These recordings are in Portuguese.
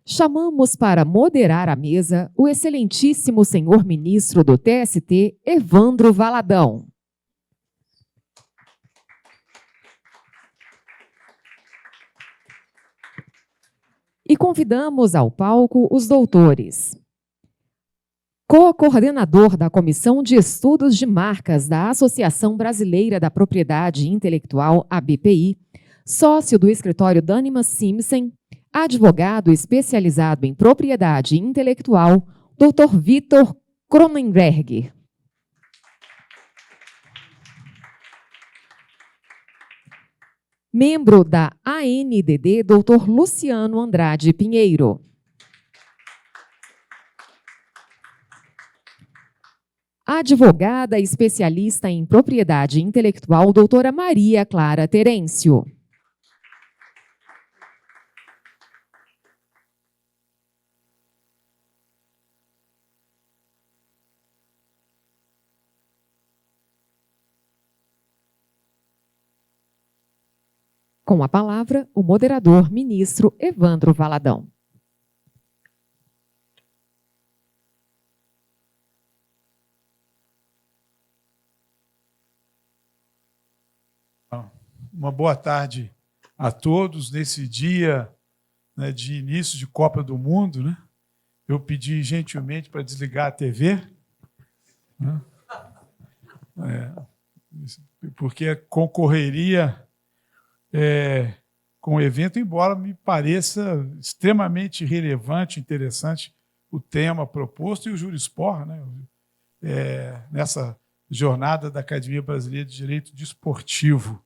Chamamos para moderar a mesa o excelentíssimo senhor ministro do TST, Evandro Valadão. E convidamos ao palco os doutores. Co-coordenador da Comissão de Estudos de Marcas da Associação Brasileira da Propriedade Intelectual, ABPI, sócio do escritório Daniman Simpson, advogado especializado em propriedade intelectual, Dr. Vitor Cronenberg. Membro da ANDD, Dr. Luciano Andrade Pinheiro. Advogada especialista em propriedade intelectual, doutora Maria Clara Terêncio. Com a palavra, o moderador, ministro Evandro Valadão. Uma boa tarde a todos nesse dia, né, de início de Copa do Mundo, né? Eu pedi gentilmente para desligar a TV, né? Porque concorreria com o evento, embora me pareça extremamente relevante, interessante o tema proposto e o Jurispor, né? Nessa jornada da Academia Brasileira de Direito Desportivo.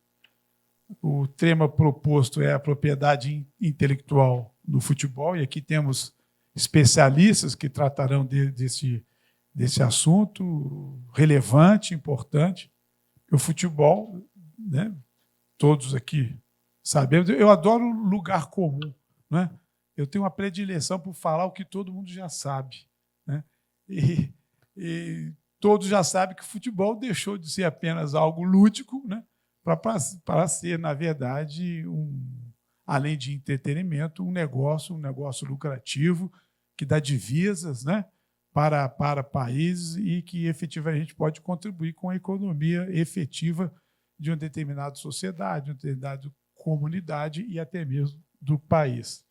O tema proposto é a propriedade intelectual no futebol, e aqui temos especialistas que tratarão desse assunto relevante, importante. O futebol, né, todos aqui sabemos, eu adoro lugar comum, né? Eu tenho uma predileção por falar o que todo mundo já sabe, né? E todos já sabem que o futebol deixou de ser apenas algo lúdico, né, para ser, na verdade, além de entretenimento, um negócio lucrativo que dá divisas, né, para países e que efetivamente pode contribuir com a economia efetiva de uma determinada sociedade, de uma determinada comunidade e até mesmo do país.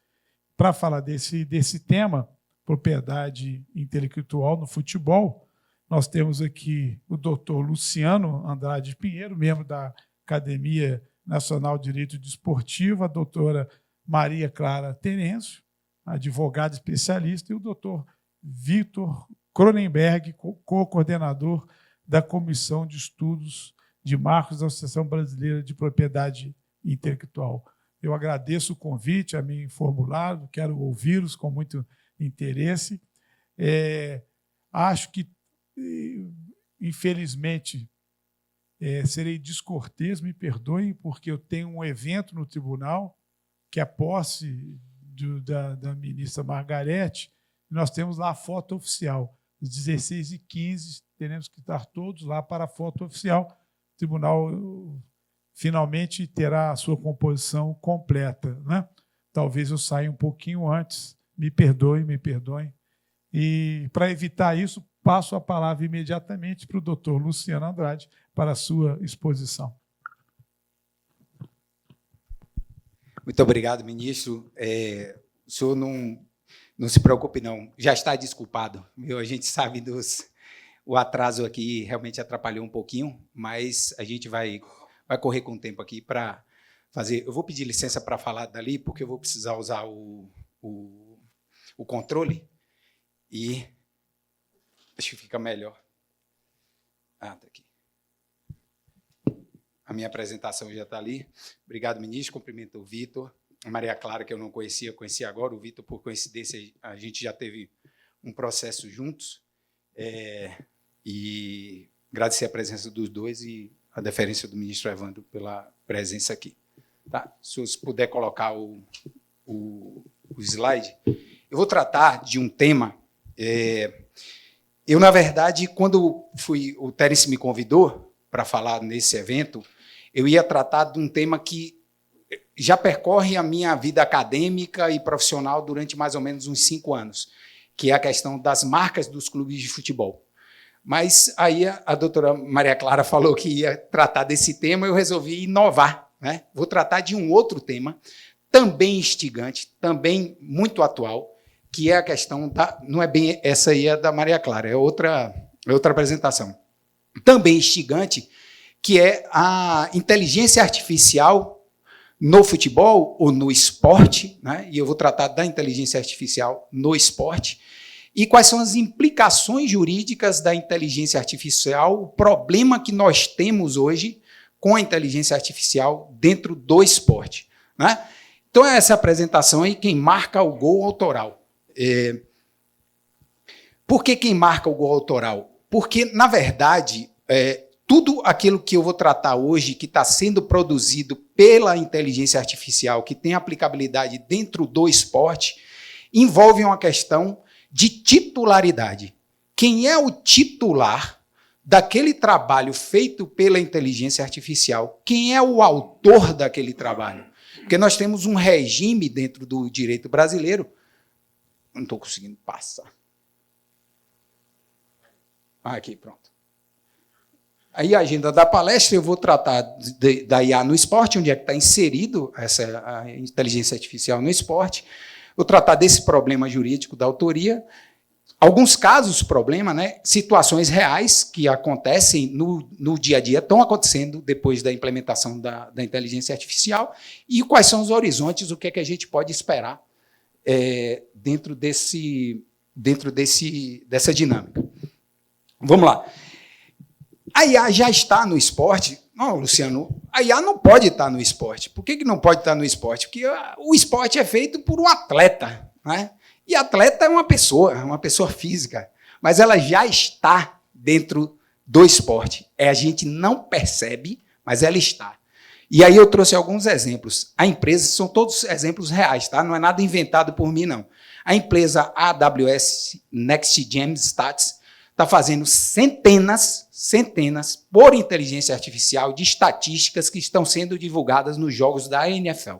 Para falar desse tema, propriedade intelectual no futebol, nós temos aqui o doutor Luciano Andrade Pinheiro, membro da Academia Nacional de Direito Desportivo, a doutora Maria Clara Terêncio, advogada especialista, e o doutor Vitor Cronenberg, co-coordenador da Comissão de Estudos de Marcos da Associação Brasileira de Propriedade Intelectual. Eu agradeço o convite a mim formulado, quero ouvi-los com muito interesse. Acho que, infelizmente, serei descortês, me perdoem, porque eu tenho um evento no tribunal, que é a posse da ministra Margarete, e nós temos lá a foto oficial. Às 16h15, teremos que estar todos lá para a foto oficial. O tribunal finalmente terá a sua composição completa, né? Talvez eu saia um pouquinho antes, me perdoem. E, para evitar isso, passo a palavra imediatamente para o doutor Luciano Andrade para a sua exposição. Muito obrigado, ministro. O senhor não se preocupe, não. Já está desculpado. A gente sabe o atraso aqui realmente atrapalhou um pouquinho, mas a gente vai correr com o tempo aqui para fazer. Eu vou pedir licença para falar dali, porque eu vou precisar usar o controle e acho que fica melhor. Está aqui. A minha apresentação já está ali. Obrigado, ministro. Cumprimento o Vitor. A Maria Clara, que eu não conhecia, conheci agora. O Vitor, por coincidência, a gente já teve um processo juntos. E agradecer a presença dos dois e a deferência do ministro Evandro pela presença aqui. Tá? Se você puder colocar o slide. Eu vou tratar de um tema. Eu, na verdade, quando o Terence me convidou para falar nesse evento, eu ia tratar de um tema que já percorre a minha vida acadêmica e profissional durante mais ou menos uns 5 anos, que é a questão das marcas dos clubes de futebol. Mas aí a doutora Maria Clara falou que ia tratar desse tema, eu resolvi inovar, né? Vou tratar de um outro tema, também instigante, também muito atual, que é a questão da... Não é bem essa aí, é da Maria Clara, é outra apresentação. Também instigante, que é a inteligência artificial no futebol ou no esporte, né? E eu vou tratar da inteligência artificial no esporte, e quais são as implicações jurídicas da inteligência artificial, o problema que nós temos hoje com a inteligência artificial dentro do esporte, né? Então, essa apresentação aí, quem marca o gol autoral. Por que quem marca o gol autoral? Porque, na verdade, tudo aquilo que eu vou tratar hoje, que está sendo produzido pela inteligência artificial, que tem aplicabilidade dentro do esporte, envolve uma questão de titularidade. Quem é o titular daquele trabalho feito pela inteligência artificial? Quem é o autor daquele trabalho? Porque nós temos um regime dentro do direito brasileiro. Não estou conseguindo passar. Aqui, pronto. Aí a agenda da palestra, eu vou tratar da IA no esporte, onde é que está inserido a inteligência artificial no esporte. Vou tratar desse problema jurídico da autoria. Alguns casos, problema, né? Situações reais que acontecem no dia a dia, estão acontecendo depois da implementação da inteligência artificial, e quais são os horizontes, o que é que a gente pode esperar dentro dessa dinâmica. Vamos lá. A IA já está no esporte? Não, Luciano, a IA não pode estar no esporte. Por que não pode estar no esporte? Porque o esporte é feito por um atleta, né? E atleta é uma pessoa física, mas ela já está dentro do esporte. A gente não percebe, mas ela está. E aí eu trouxe alguns exemplos. A empresa, são todos exemplos reais, tá? Não é nada inventado por mim, não. A empresa AWS NextGen Stats está fazendo centenas, por inteligência artificial, de estatísticas que estão sendo divulgadas nos jogos da NFL.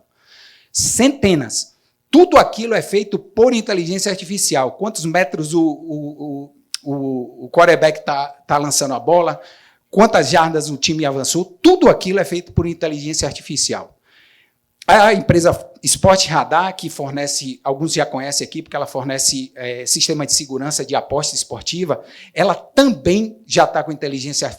Centenas. Tudo aquilo é feito por inteligência artificial. Quantos metros o quarterback está lançando a bola, quantas jardas o time avançou, tudo aquilo é feito por inteligência artificial. A empresa Sport Radar, que fornece, alguns já conhecem aqui, porque ela fornece sistema de segurança de aposta esportiva, ela também já está com inteligência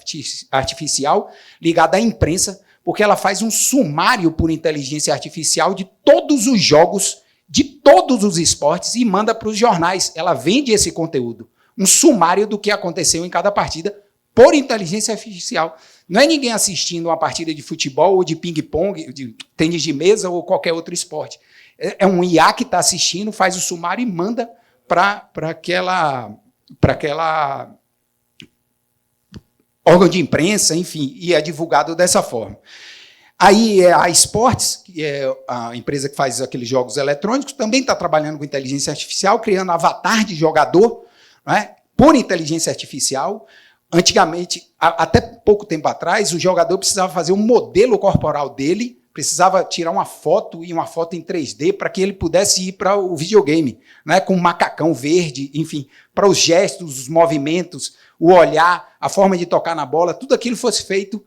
artificial ligada à imprensa, porque ela faz um sumário por inteligência artificial de todos os jogos, de todos os esportes, e manda para os jornais. Ela vende esse conteúdo, um sumário do que aconteceu em cada partida por inteligência artificial. Não é ninguém assistindo uma partida de futebol ou de ping-pong, de tênis de mesa ou qualquer outro esporte. É um IA que está assistindo, faz o sumário e manda para aquela órgão de imprensa, enfim, e é divulgado dessa forma. Aí a Sports, que é a empresa que faz aqueles jogos eletrônicos, também está trabalhando com inteligência artificial, criando avatar de jogador, né, por inteligência artificial. Antigamente, até pouco tempo atrás, o jogador precisava fazer um modelo corporal dele, precisava tirar uma foto e uma foto em 3D para que ele pudesse ir para o videogame, né, com um macacão verde, enfim, para os gestos, os movimentos, o olhar, a forma de tocar na bola, tudo aquilo fosse feito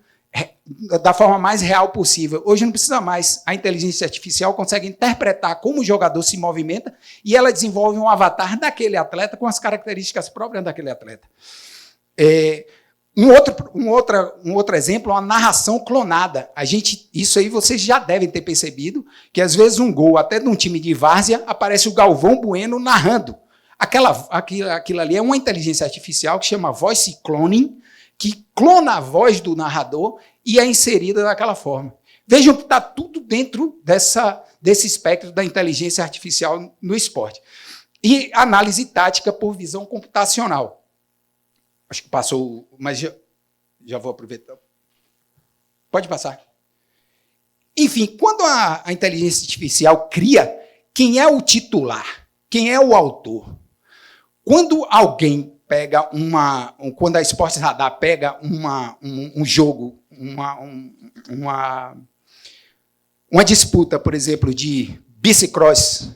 da forma mais real possível. Hoje não precisa mais. A inteligência artificial consegue interpretar como o jogador se movimenta e ela desenvolve um avatar daquele atleta com as características próprias daquele atleta. Um outro exemplo é uma narração clonada. Isso aí vocês já devem ter percebido, que às vezes um gol até de um time de várzea aparece o Galvão Bueno narrando. Aquilo ali é uma inteligência artificial que chama voice cloning, que clona a voz do narrador e é inserida daquela forma. Vejam que está tudo dentro desse espectro da inteligência artificial no esporte. E análise tática por visão computacional. Acho que passou, mas já vou aproveitar. Pode passar. Enfim, quando a inteligência artificial cria, quem é o titular? Quem é o autor? Quando alguém pega quando a Sport Radar pega um jogo, um uma disputa, por exemplo, de bicicross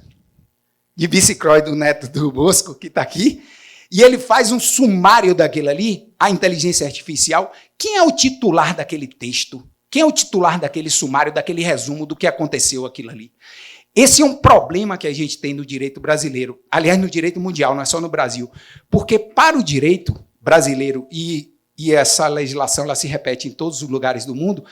do Neto do Bosco, que está aqui, e ele faz um sumário daquilo ali, a inteligência artificial. Quem é o titular daquele texto? Quem é o titular daquele sumário, daquele resumo do que aconteceu aquilo ali? Esse é um problema que a gente tem no direito brasileiro, aliás, no direito mundial, não é só no Brasil, porque para o direito brasileiro, e essa legislação ela se repete em todos os lugares do mundo,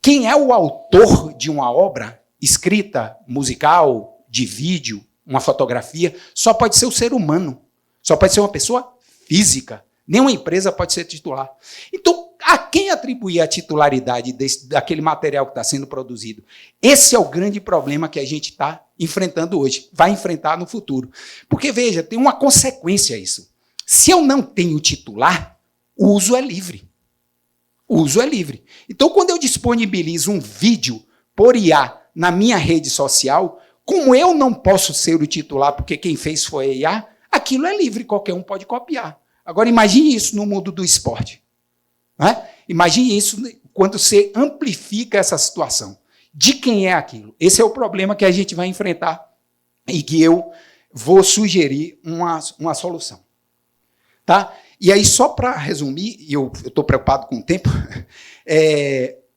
quem é o autor de uma obra escrita, musical, de vídeo, uma fotografia, só pode ser o ser humano, só pode ser uma pessoa física, nenhuma empresa pode ser titular. Então, a quem atribuir a titularidade daquele material que está sendo produzido? Esse é o grande problema que a gente está enfrentando hoje, vai enfrentar no futuro. Porque, veja, tem uma consequência a isso. Se eu não tenho titular, o uso é livre. O uso é livre. Então, quando eu disponibilizo um vídeo por IA na minha rede social, como eu não posso ser o titular porque quem fez foi a IA, aquilo é livre, qualquer um pode copiar. Agora, imagine isso no mundo do esporte. Né? Imagine isso quando você amplifica essa situação. De quem é aquilo? Esse é o problema que a gente vai enfrentar e que eu vou sugerir uma solução. Tá? E aí, só para resumir, e eu estou preocupado com o tempo,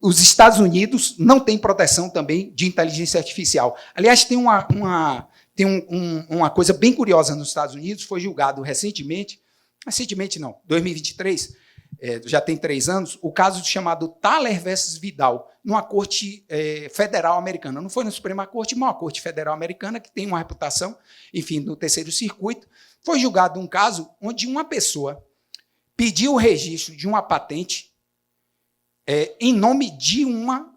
os Estados Unidos não têm proteção também de inteligência artificial. Aliás, tem uma coisa bem curiosa nos Estados Unidos, foi julgado recentemente não, 2023, já tem 3 anos, o caso chamado Thaler versus Vidal, numa corte federal americana. Não foi na Suprema Corte, mas uma corte federal americana que tem uma reputação, enfim, no terceiro circuito. Foi julgado um caso onde uma pessoa pediu o registro de uma patente em nome de uma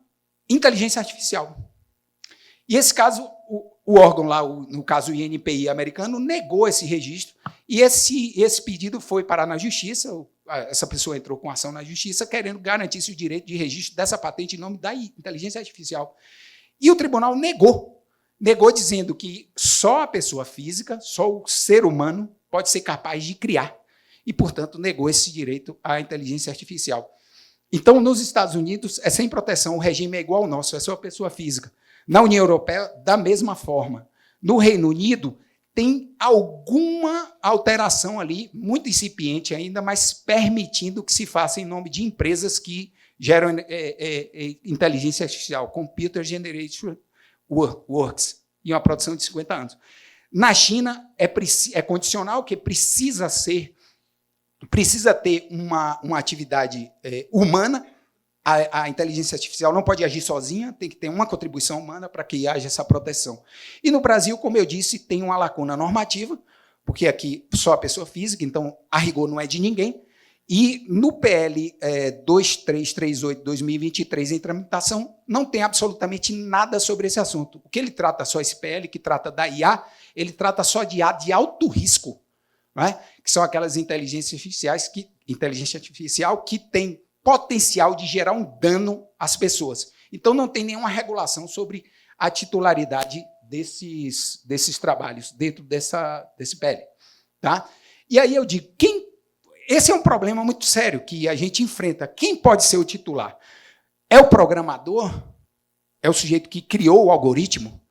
inteligência artificial. E esse caso, o órgão lá, no caso o INPI americano, negou esse registro e esse pedido foi parar na justiça. Essa pessoa entrou com ação na justiça querendo garantir-se o direito de registro dessa patente em nome da inteligência artificial. E o tribunal negou dizendo que só a pessoa física, só o ser humano pode ser capaz de criar. E, portanto, negou esse direito à inteligência artificial. Então, nos Estados Unidos, é sem proteção, o regime é igual ao nosso, é só a pessoa física. Na União Europeia, da mesma forma. No Reino Unido, tem alguma alteração ali, muito incipiente ainda, mas permitindo que se faça em nome de empresas que geram inteligência artificial, Computer Generated Works, em uma produção de 50 anos. Na China, é condicional, que precisa ter uma atividade humana. A inteligência artificial não pode agir sozinha, tem que ter uma contribuição humana para que haja essa proteção. E no Brasil, como eu disse, tem uma lacuna normativa, porque aqui só a pessoa física, então a rigor não é de ninguém. E no PL 2338/2023, em tramitação, não tem absolutamente nada sobre esse assunto. O que ele trata só, esse PL, que trata da IA, ele trata só de IA de alto risco, não é? Que são aquelas inteligência artificial que tem potencial de gerar um dano às pessoas. Então, não tem nenhuma regulação sobre a titularidade desses trabalhos dentro desse PL. Tá? E aí eu digo, esse é um problema muito sério que a gente enfrenta. Quem pode ser o titular? É o programador? É o sujeito que criou o algoritmo?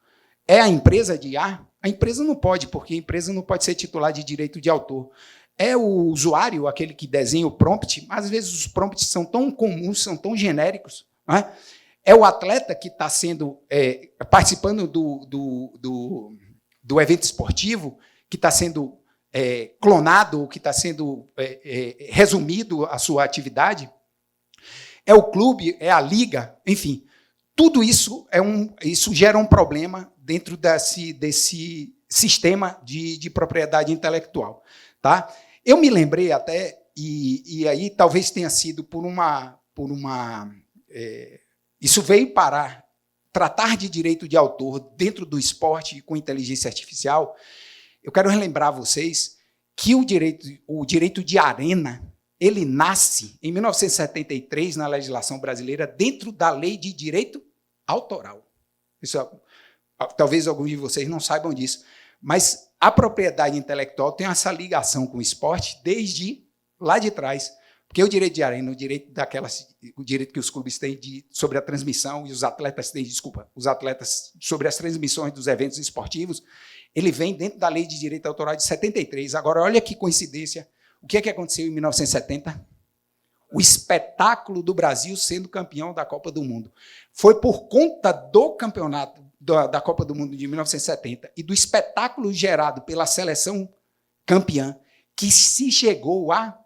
É a empresa de IA? A empresa não pode, porque a empresa não pode ser titular de direito de autor. É o usuário, aquele que desenha o prompt, mas às vezes os prompts são tão comuns, são tão genéricos. Não é? É o atleta que está participando do evento esportivo, que está sendo clonado, que está sendo resumido a sua atividade. É o clube, é a liga, enfim. Tudo isso, isso gera um problema dentro desse sistema de propriedade intelectual. Tá? Eu me lembrei até, e aí talvez tenha sido isso veio parar, tratar de direito de autor dentro do esporte com inteligência artificial. Eu quero relembrar a vocês que o direito de arena, ele nasce em 1973 na legislação brasileira dentro da lei de direito autoral. Talvez alguns de vocês não saibam disso, mas a propriedade intelectual tem essa ligação com o esporte desde lá de trás, Porque o direito de arena, o direito que os clubes têm sobre a transmissão e os atletas têm, os atletas sobre as transmissões dos eventos esportivos, ele vem dentro da Lei de Direito Autoral de 73. Agora, olha que coincidência. O que é que aconteceu em 1970? O espetáculo do Brasil sendo campeão da Copa do Mundo. Foi por conta do campeonato da Copa do Mundo de 1970 e do espetáculo gerado pela seleção campeã que se chegou à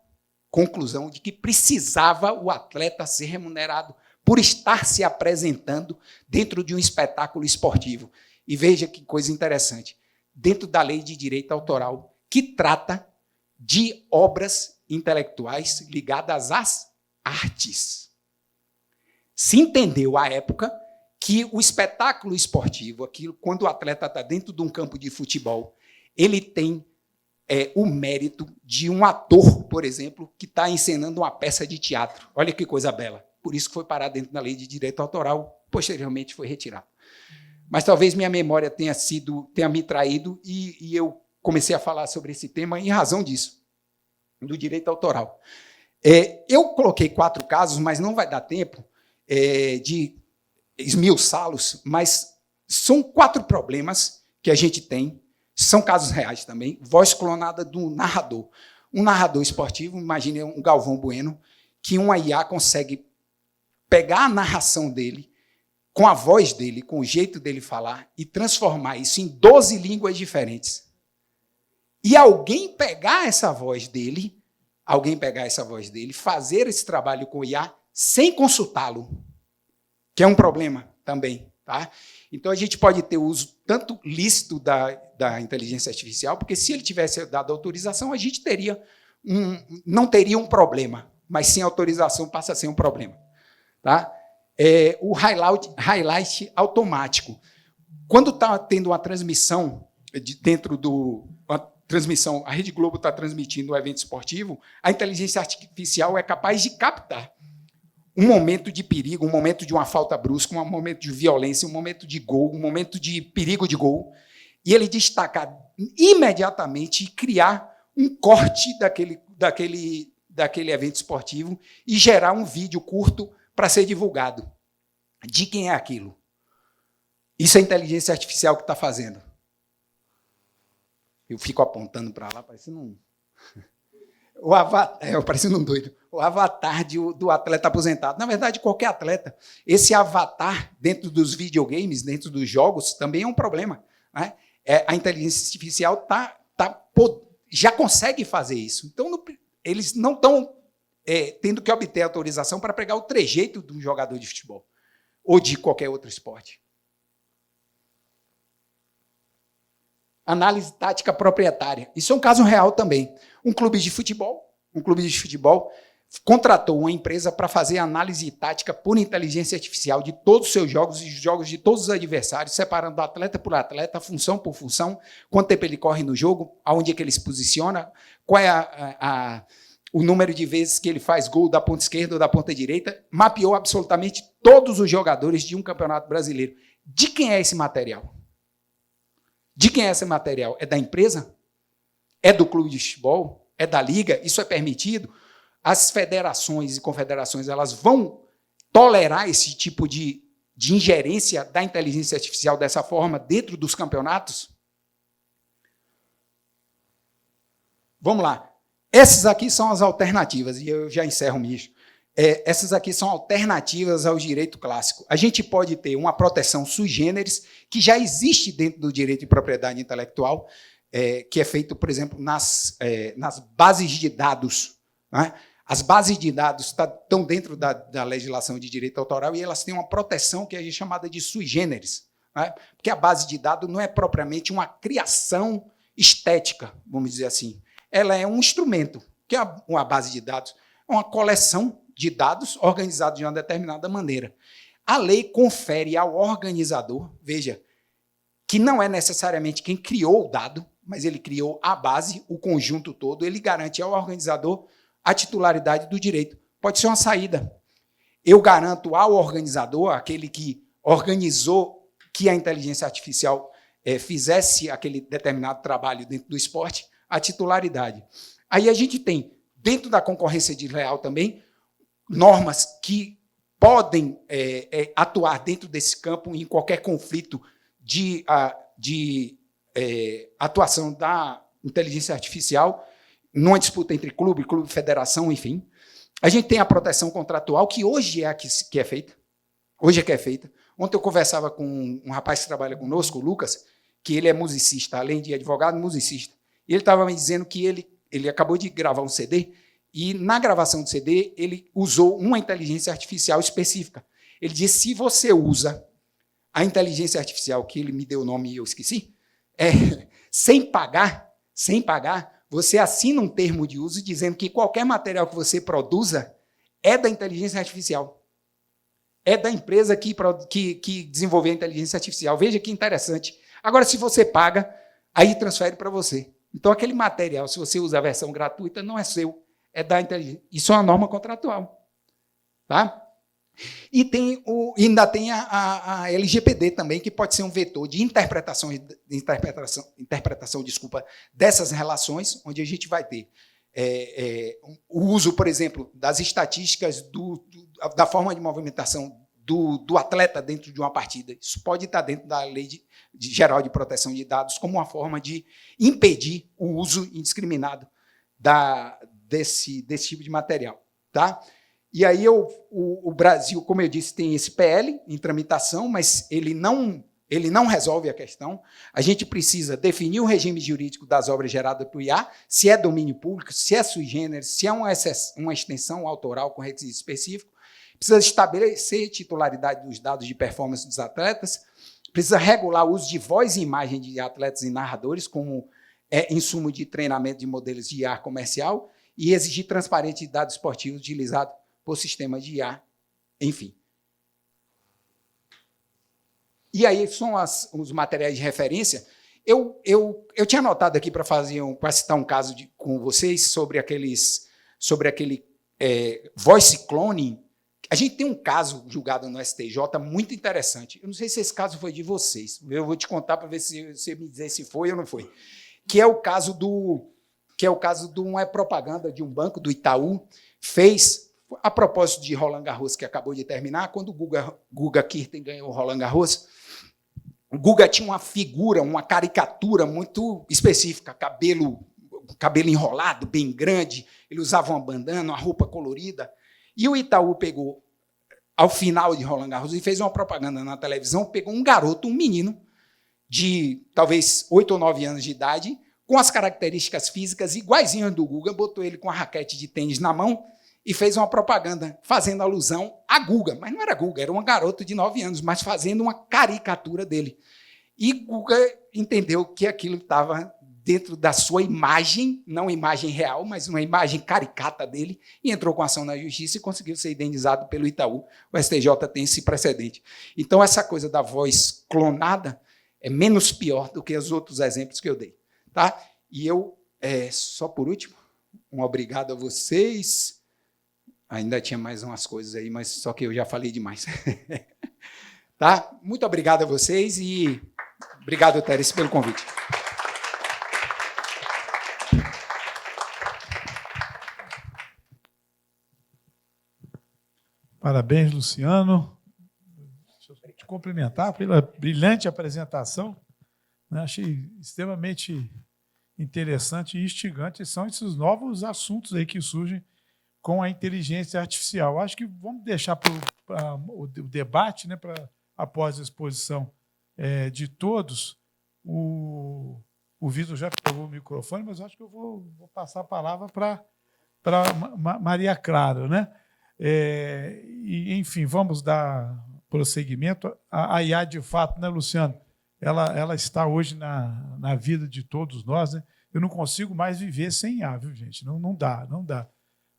conclusão de que precisava o atleta ser remunerado por estar se apresentando dentro de um espetáculo esportivo. E veja que coisa interessante. Dentro da Lei de Direito Autoral, que trata de obras intelectuais ligadas às artes. Se entendeu à época que o espetáculo esportivo, aquilo, quando o atleta está dentro de um campo de futebol, ele tem o mérito de um ator, por exemplo, que está encenando uma peça de teatro. Olha que coisa bela. Por isso que foi parar dentro da Lei de Direito Autoral, posteriormente foi retirado. Mas talvez minha memória tenha me traído e eu comecei a falar sobre esse tema em razão disso, do direito autoral. Eu coloquei 4 casos, mas não vai dar tempo de esmiuçá-los, mas são 4 problemas que a gente tem, são casos reais também. Voz clonada do narrador. Um narrador esportivo, imagine um Galvão Bueno, que uma IA consegue pegar a narração dele, com a voz dele, com o jeito dele falar, e transformar isso em 12 línguas diferentes. E alguém pegar essa voz dele, fazer esse trabalho com o IA sem consultá-lo, que é um problema também. Tá? Então, a gente pode ter uso tanto lícito da inteligência artificial, porque se ele tivesse dado autorização, a gente não teria um problema, mas sem autorização passa a ser um problema. Tá? O highlight automático. Quando está tendo uma transmissão a Rede Globo está transmitindo um evento esportivo, a inteligência artificial é capaz de captar um momento de perigo, um momento de uma falta brusca, um momento de violência, um momento de gol, um momento de perigo de gol, e ele destacar imediatamente e criar um corte daquele evento esportivo e gerar um vídeo curto para ser divulgado. De quem é aquilo? Isso é a inteligência artificial que está fazendo. Eu fico apontando para lá, parecendo um... parecendo um doido. O avatar do atleta aposentado. Na verdade, qualquer atleta. Esse avatar dentro dos videogames, dentro dos jogos, também é um problema. Né? A inteligência artificial já consegue fazer isso. Então, eles não estão tendo que obter autorização para pegar o trejeito de um jogador de futebol ou de qualquer outro esporte. Análise tática proprietária. Isso é um caso real também. Um clube de futebol contratou uma empresa para fazer análise tática por inteligência artificial de todos os seus jogos e jogos de todos os adversários, separando atleta por atleta, função por função, quanto tempo ele corre no jogo, aonde é que ele se posiciona, qual é o número de vezes que ele faz gol da ponta esquerda ou da ponta direita, mapeou absolutamente todos os jogadores de um campeonato brasileiro. De quem é esse material? De quem é esse material? É da empresa? É do clube de futebol? É da liga? Isso é permitido? As federações e confederações elas vão tolerar esse tipo de ingerência da inteligência artificial dessa forma dentro dos campeonatos? Vamos lá. Essas aqui são as alternativas, e eu já encerro o ministro. Essas aqui são alternativas ao direito clássico. A gente pode ter uma proteção sui generis, que já existe dentro do direito de propriedade intelectual, que é feito, por exemplo, nas bases de dados. Né? As bases de dados estão dentro da legislação de direito autoral e elas têm uma proteção que é chamada de sui generis. Né? Porque a base de dados não é propriamente uma criação estética, vamos dizer assim. Ela é um instrumento, que é uma base de dados, é uma coleção de dados organizados de uma determinada maneira. A lei confere ao organizador, veja, que não é necessariamente quem criou o dado, mas ele criou a base, o conjunto todo, ele garante ao organizador a titularidade do direito. Pode ser uma saída. Eu garanto ao organizador, aquele que organizou que a inteligência artificial fizesse aquele determinado trabalho dentro do esporte, a titularidade. Aí a gente tem dentro da concorrência desleal também, normas que podem atuar dentro desse campo em qualquer conflito de atuação da inteligência artificial, numa disputa entre clube, federação, enfim. A gente tem a proteção contratual, que hoje é a que é feita. Hoje é que é feita. Ontem eu conversava com um rapaz que trabalha conosco, o Lucas, que ele é musicista, além de advogado, musicista. E ele estava me dizendo que ele acabou de gravar um CD, e na gravação do CD ele usou uma inteligência artificial específica. Ele disse, se você usa a inteligência artificial, que ele me deu o nome e eu esqueci, sem pagar, você assina um termo de uso dizendo que qualquer material que você produza é da inteligência artificial. É da empresa que desenvolveu a inteligência artificial. Veja que interessante. Agora, se você paga, aí transfere para você. Então, aquele material, se você usa a versão gratuita, não é seu, é da inteligência. Isso é uma norma contratual. Tá? E ainda tem a LGPD também, que pode ser um vetor de interpretação dessas relações, onde a gente vai ter o uso, por exemplo, das estatísticas da forma de movimentação do atleta dentro de uma partida. Isso pode estar dentro da Lei Geral de Proteção de Dados como uma forma de impedir o uso indiscriminado desse tipo de material. Tá? E aí o Brasil, como eu disse, tem esse PL em tramitação, mas ele não resolve a questão. A gente precisa definir o regime jurídico das obras geradas por IA, se é domínio público, se é sui generis, se é uma extensão autoral com requisito específico. Precisa estabelecer titularidade dos dados de performance dos atletas, precisa regular o uso de voz e imagem de atletas e narradores como insumo de treinamento de modelos de IA comercial e exigir transparência de dados esportivos utilizados por sistemas de IA, enfim. E aí são os materiais de referência. Eu tinha anotado aqui para citar um caso com vocês sobre aquele voice cloning. A gente tem um caso julgado no STJ muito interessante. Eu não sei se esse caso foi de vocês. Eu vou te contar para ver se você me dizer se foi ou não foi. Que é o caso de uma propaganda de um banco do Itaú fez, a propósito de Roland Garros, que acabou de terminar, quando o Guga Kirten ganhou o Roland Garros, o Guga tinha uma figura, uma caricatura muito específica, cabelo enrolado, bem grande, ele usava uma bandana, uma roupa colorida. E o Itaú pegou, ao final de Roland Garros, e fez uma propaganda na televisão, pegou um garoto, um menino, de talvez 8 ou 9 anos de idade, com as características físicas iguaizinhas do Guga, botou ele com a raquete de tênis na mão e fez uma propaganda fazendo alusão a Guga. Mas não era Guga, era um garoto de 9 anos, mas fazendo uma caricatura dele. E Guga entendeu que aquilo estava dentro da sua imagem, não imagem real, mas uma imagem caricata dele, e entrou com ação na justiça e conseguiu ser indenizado pelo Itaú. O STJ tem esse precedente. Então, essa coisa da voz clonada é menos pior do que os outros exemplos que eu dei. Tá? E eu, só por último, um obrigado a vocês. Ainda tinha mais umas coisas aí, mas só que eu já falei demais. Tá? Muito obrigado a vocês e obrigado, Teres, pelo convite. Parabéns, Luciano. Deixa eu te cumprimentar pela brilhante apresentação. Achei extremamente interessante e instigante. São esses novos assuntos aí que surgem com a inteligência artificial. Acho que vamos deixar para o debate, né, após a exposição de todos. O Vitor já pegou o microfone, mas acho que eu vou passar a palavra para Maria Clara, né? E, enfim, vamos dar prosseguimento. A IA, de fato, né, Luciano? Ela está hoje na vida de todos nós, né? Eu não consigo mais viver sem IA, viu, gente? Não dá.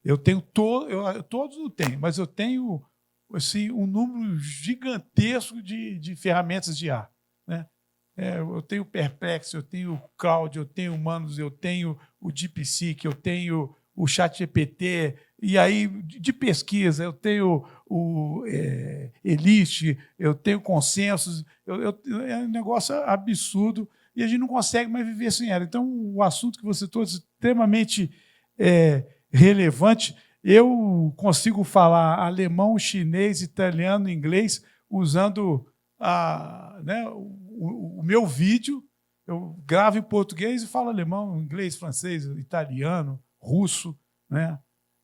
Eu tenho todos não tenho, mas eu tenho assim, um número gigantesco de ferramentas de IA, né? Eu tenho o Perplexo, eu tenho o Claude, eu tenho o Manus, eu tenho o DeepSeek, eu tenho o ChatGPT, e aí de pesquisa eu tenho o Elist, eu tenho Consensus, é um negócio absurdo e a gente não consegue mais viver sem ela. Então, o assunto que você trouxe é extremamente relevante. Eu consigo falar alemão, chinês, italiano, inglês, usando né, o meu vídeo. Eu gravo em português e falo alemão, inglês, francês, italiano, russo, né?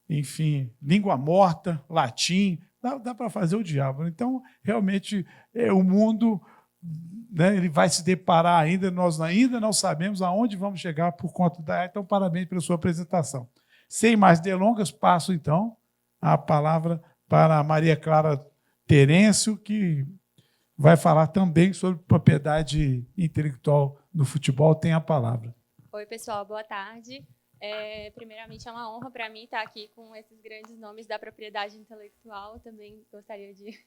Enfim, língua morta, latim. Dá para fazer o diabo. Então, realmente, o mundo, né, ele vai se deparar ainda, nós ainda não sabemos aonde vamos chegar por conta da... Então, parabéns pela sua apresentação. Sem mais delongas, passo, então, a palavra para a Maria Clara Terêncio, que vai falar também sobre propriedade intelectual no futebol. Tem a palavra. Oi, pessoal, boa tarde. Primeiramente, é uma honra para mim estar aqui com esses grandes nomes da propriedade intelectual. Também gostaria de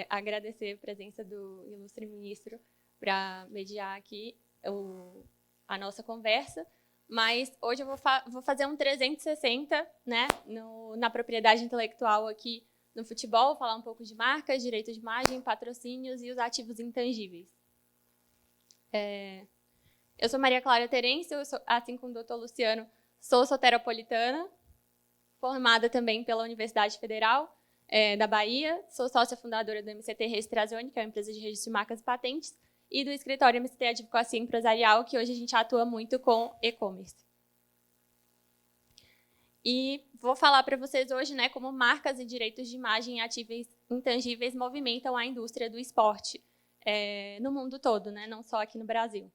agradecer a presença do ilustre ministro para mediar aqui a nossa conversa. Mas hoje eu vou fazer um 360, né, na propriedade intelectual aqui no futebol, falar um pouco de marcas, direito de imagem, patrocínios e os ativos intangíveis. Eu sou Maria Clara Terêncio, assim como o doutor Luciano, sou soteropolitana, formada também pela Universidade Federal da Bahia, sou sócia fundadora do MCT Registrazione, que é uma empresa de registro de marcas e patentes, e do escritório MCT Advocacia Empresarial, que hoje a gente atua muito com e-commerce. E vou falar para vocês hoje, né, como marcas e direitos de imagem e ativos intangíveis movimentam a indústria do esporte no mundo todo, né, não só aqui no Brasil.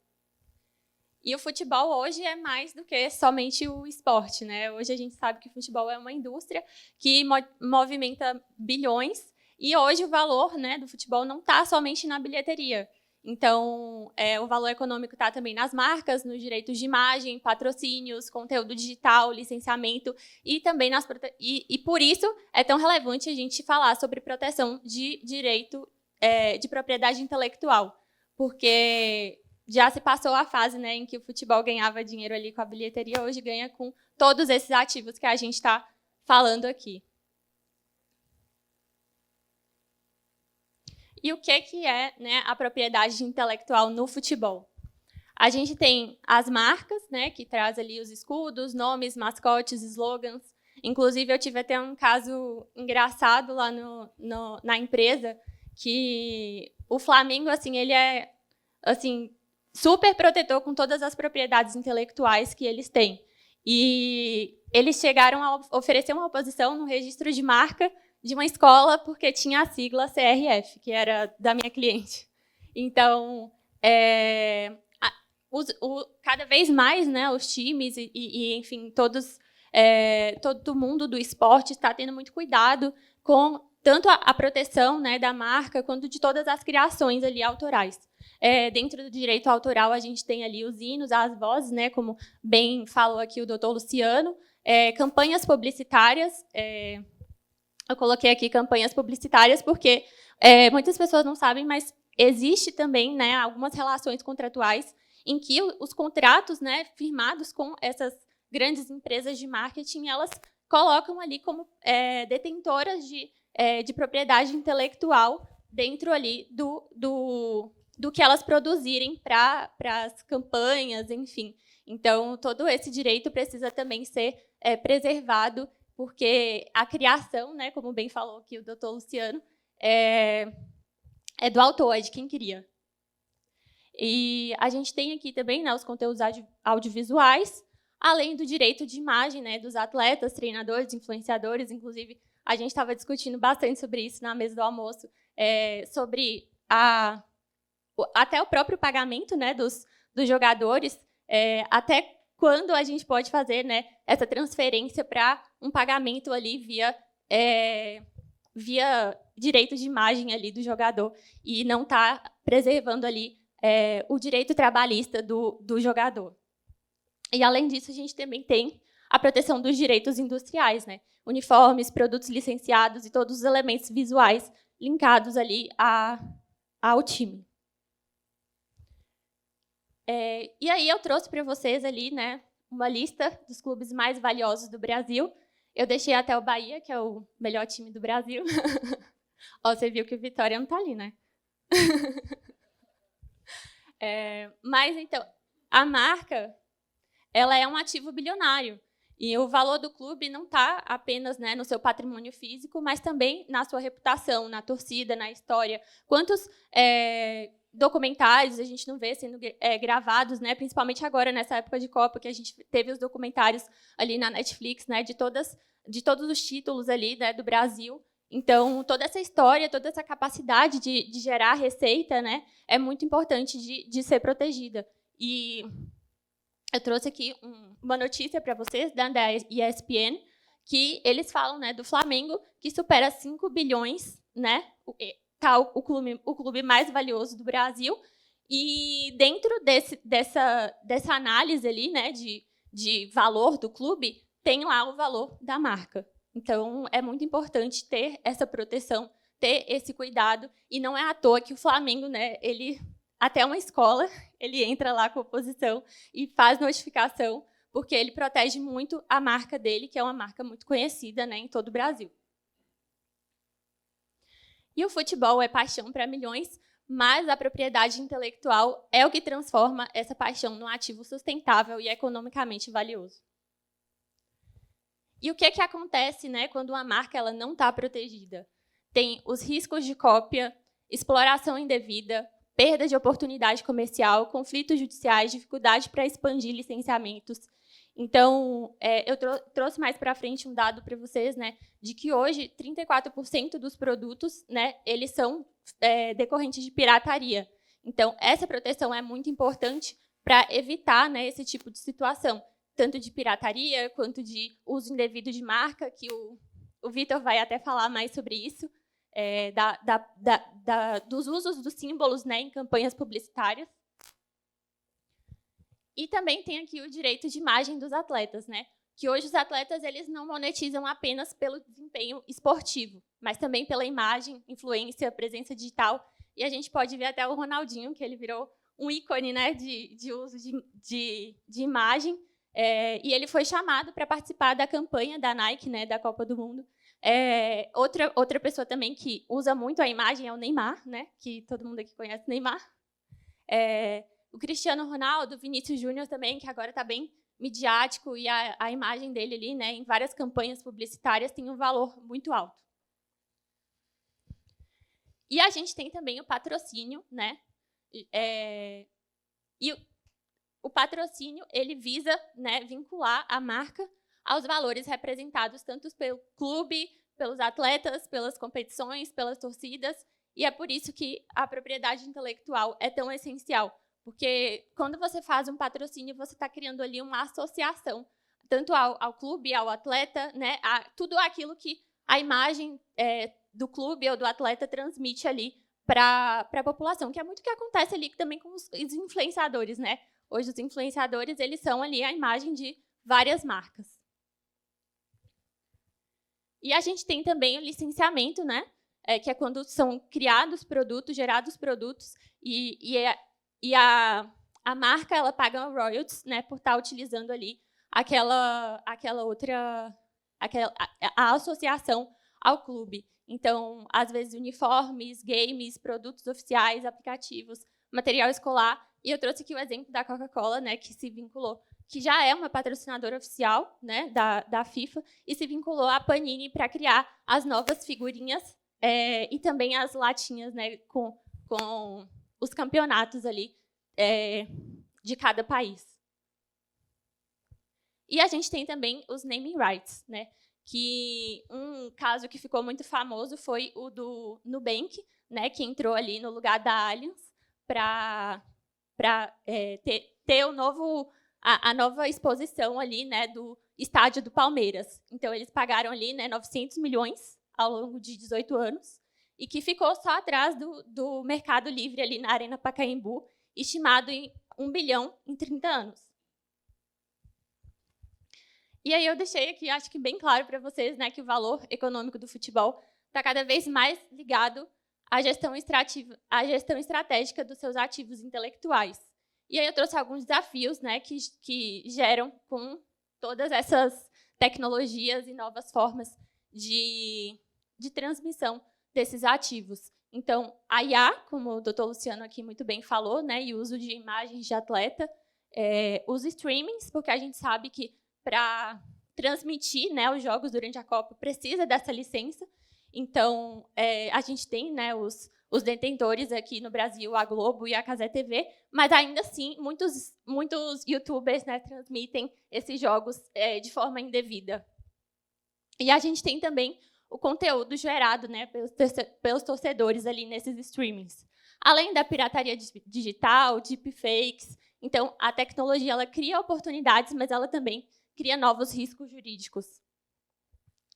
E o futebol hoje é mais do que somente o esporte, né? Hoje a gente sabe que o futebol é uma indústria que movimenta bilhões e hoje o valor, né, do futebol não está somente na bilheteria. Então, o valor econômico está também nas marcas, nos direitos de imagem, patrocínios, conteúdo digital, licenciamento e também e por isso é tão relevante a gente falar sobre proteção de direito de propriedade intelectual, porque já se passou a fase, né, em que o futebol ganhava dinheiro ali com a bilheteria, hoje ganha com todos esses ativos que a gente está falando aqui. E o que é, né, a propriedade intelectual no futebol? A gente tem as marcas, né, que traz ali os escudos, nomes, mascotes, slogans. Inclusive, eu tive até um caso engraçado lá na empresa, que o Flamengo, assim, ele é assim, super protetor com todas as propriedades intelectuais que eles têm. E eles chegaram a oferecer uma oposição no registro de marca de uma escola porque tinha a sigla CRF, que era da minha cliente. Então, cada vez mais, né, os times e enfim, todo mundo do esporte está tendo muito cuidado com tanto a proteção, né, da marca quanto de todas as criações ali autorais. Dentro do direito autoral, a gente tem ali os hinos, as vozes, né, como bem falou aqui o doutor Luciano, campanhas publicitárias. Eu coloquei aqui campanhas publicitárias porque muitas pessoas não sabem, mas existe também, né, algumas relações contratuais em que os contratos, né, firmados com essas grandes empresas de marketing, elas colocam ali como detentoras de propriedade intelectual dentro ali do que elas produzirem para as campanhas, enfim. Então, todo esse direito precisa também ser preservado, porque a criação, né, como bem falou aqui o doutor Luciano, é do autor, é de quem cria. E a gente tem aqui também, né, os conteúdos audiovisuais, além do direito de imagem, né, dos atletas, treinadores, influenciadores. Inclusive, a gente estava discutindo bastante sobre isso na mesa do almoço, sobre até o próprio pagamento, né, dos jogadores, até quando a gente pode fazer, né, essa transferência para um pagamento ali via direito de imagem ali do jogador e não está preservando ali o direito trabalhista do jogador. E, além disso, a gente também tem a proteção dos direitos industriais, né? Uniformes, produtos licenciados e todos os elementos visuais linkados ali ao time. E aí eu trouxe para vocês ali, né, uma lista dos clubes mais valiosos do Brasil. Eu deixei até o Bahia, que é o melhor time do Brasil. Ó, você viu que o Vitória não está ali, né? Mas, então, a marca, ela é um ativo bilionário. E o valor do clube não está apenas, né, no seu patrimônio físico, mas também na sua reputação, na torcida, na história. Quantos documentários a gente não vê sendo gravados, né, principalmente agora, nessa época de Copa, que a gente teve os documentários ali na Netflix, né, de todos os títulos ali, né, do Brasil. Então, toda essa história, toda essa capacidade de gerar receita, né, é muito importante de ser protegida. E eu trouxe aqui uma notícia para vocês da ESPN, que eles falam, né, do Flamengo, que supera 5 bilhões, né, o clube mais valioso do Brasil. E dentro dessa análise ali, né, de valor do clube, tem lá o valor da marca. Então, é muito importante ter essa proteção, ter esse cuidado. E não é à toa que o Flamengo, né, até uma escola, ele entra lá com oposição e faz notificação, porque ele protege muito a marca dele, que é uma marca muito conhecida, né, em todo o Brasil. E o futebol é paixão para milhões, mas a propriedade intelectual é o que transforma essa paixão num ativo sustentável e economicamente valioso. E o que acontece, né, quando uma marca ela não está protegida? Tem os riscos de cópia, exploração indevida, perda de oportunidade comercial, conflitos judiciais, dificuldade para expandir licenciamentos. Então, eu trouxe mais para frente um dado para vocês, né, de que hoje 34% dos produtos, né, eles são decorrentes de pirataria. Então, essa proteção é muito importante para evitar, né, esse tipo de situação, tanto de pirataria quanto de uso indevido de marca, que o Vitor vai até falar mais sobre isso, dos usos dos símbolos, né, em campanhas publicitárias. E também tem aqui o direito de imagem dos atletas, né, que hoje os atletas eles não monetizam apenas pelo desempenho esportivo, mas também pela imagem, influência, presença digital. E a gente pode ver até o Ronaldinho, que ele virou um ícone, né, de uso de imagem. E ele foi chamado para participar da campanha da Nike, né, da Copa do Mundo. Outra pessoa também que usa muito a imagem é o Neymar, né, que todo mundo aqui conhece o Neymar. O Cristiano Ronaldo, o Vinícius Júnior também, que agora está bem midiático, e a imagem dele ali, né, em várias campanhas publicitárias tem um valor muito alto. E a gente tem também o patrocínio, né? E o patrocínio ele visa, né, vincular a marca aos valores representados tanto pelo clube, pelos atletas, pelas competições, pelas torcidas, e é por isso que a propriedade intelectual é tão essencial, porque quando você faz um patrocínio, você está criando ali uma associação, tanto ao clube, ao atleta, né, a tudo aquilo que a imagem do clube ou do atleta transmite ali para a população, que é muito o que acontece ali também com os influenciadores, né? Hoje, os influenciadores eles são ali a imagem de várias marcas. E a gente tem também o licenciamento, né? Que é quando são criados produtos, gerados produtos, e a marca ela paga royalties, né, por estar utilizando ali a associação ao clube. Então, às vezes, uniformes, games, produtos oficiais, aplicativos, material escolar. E eu trouxe aqui o exemplo da Coca-Cola, né, que se vinculou, que já é uma patrocinadora oficial, né, da FIFA, e se vinculou à Panini para criar as novas figurinhas e também as latinhas, né, com os campeonatos ali de cada país. E a gente tem também os naming rights, né, que um caso que ficou muito famoso foi o do Nubank, né, que entrou ali no lugar da Allianz para ter a nova exposição ali, né, do estádio do Palmeiras. Então, eles pagaram ali, né, 900 milhões ao longo de 18 anos, e que ficou só atrás do Mercado Livre ali na Arena Pacaembu, estimado em 1 bilhão em 30 anos. E aí eu deixei aqui, acho que bem claro para vocês, né, que o valor econômico do futebol está cada vez mais ligado à gestão estratégica dos seus ativos intelectuais. E aí eu trouxe alguns desafios, né, que geram com todas essas tecnologias e novas formas de transmissão desses ativos. Então, a IA, como o Dr. Luciano aqui muito bem falou, né, e o uso de imagens de atleta, os streamings, porque a gente sabe que para transmitir, né, os jogos durante a Copa precisa dessa licença. Então, a gente tem, né, os detentores aqui no Brasil, a Globo e a Cazé TV, mas ainda assim muitos YouTubers, né, transmitem esses jogos de forma indevida. E a gente tem também o conteúdo gerado, né, pelos torcedores ali nesses streamings. Além da pirataria digital, deepfakes, então a tecnologia ela cria oportunidades, mas ela também cria novos riscos jurídicos.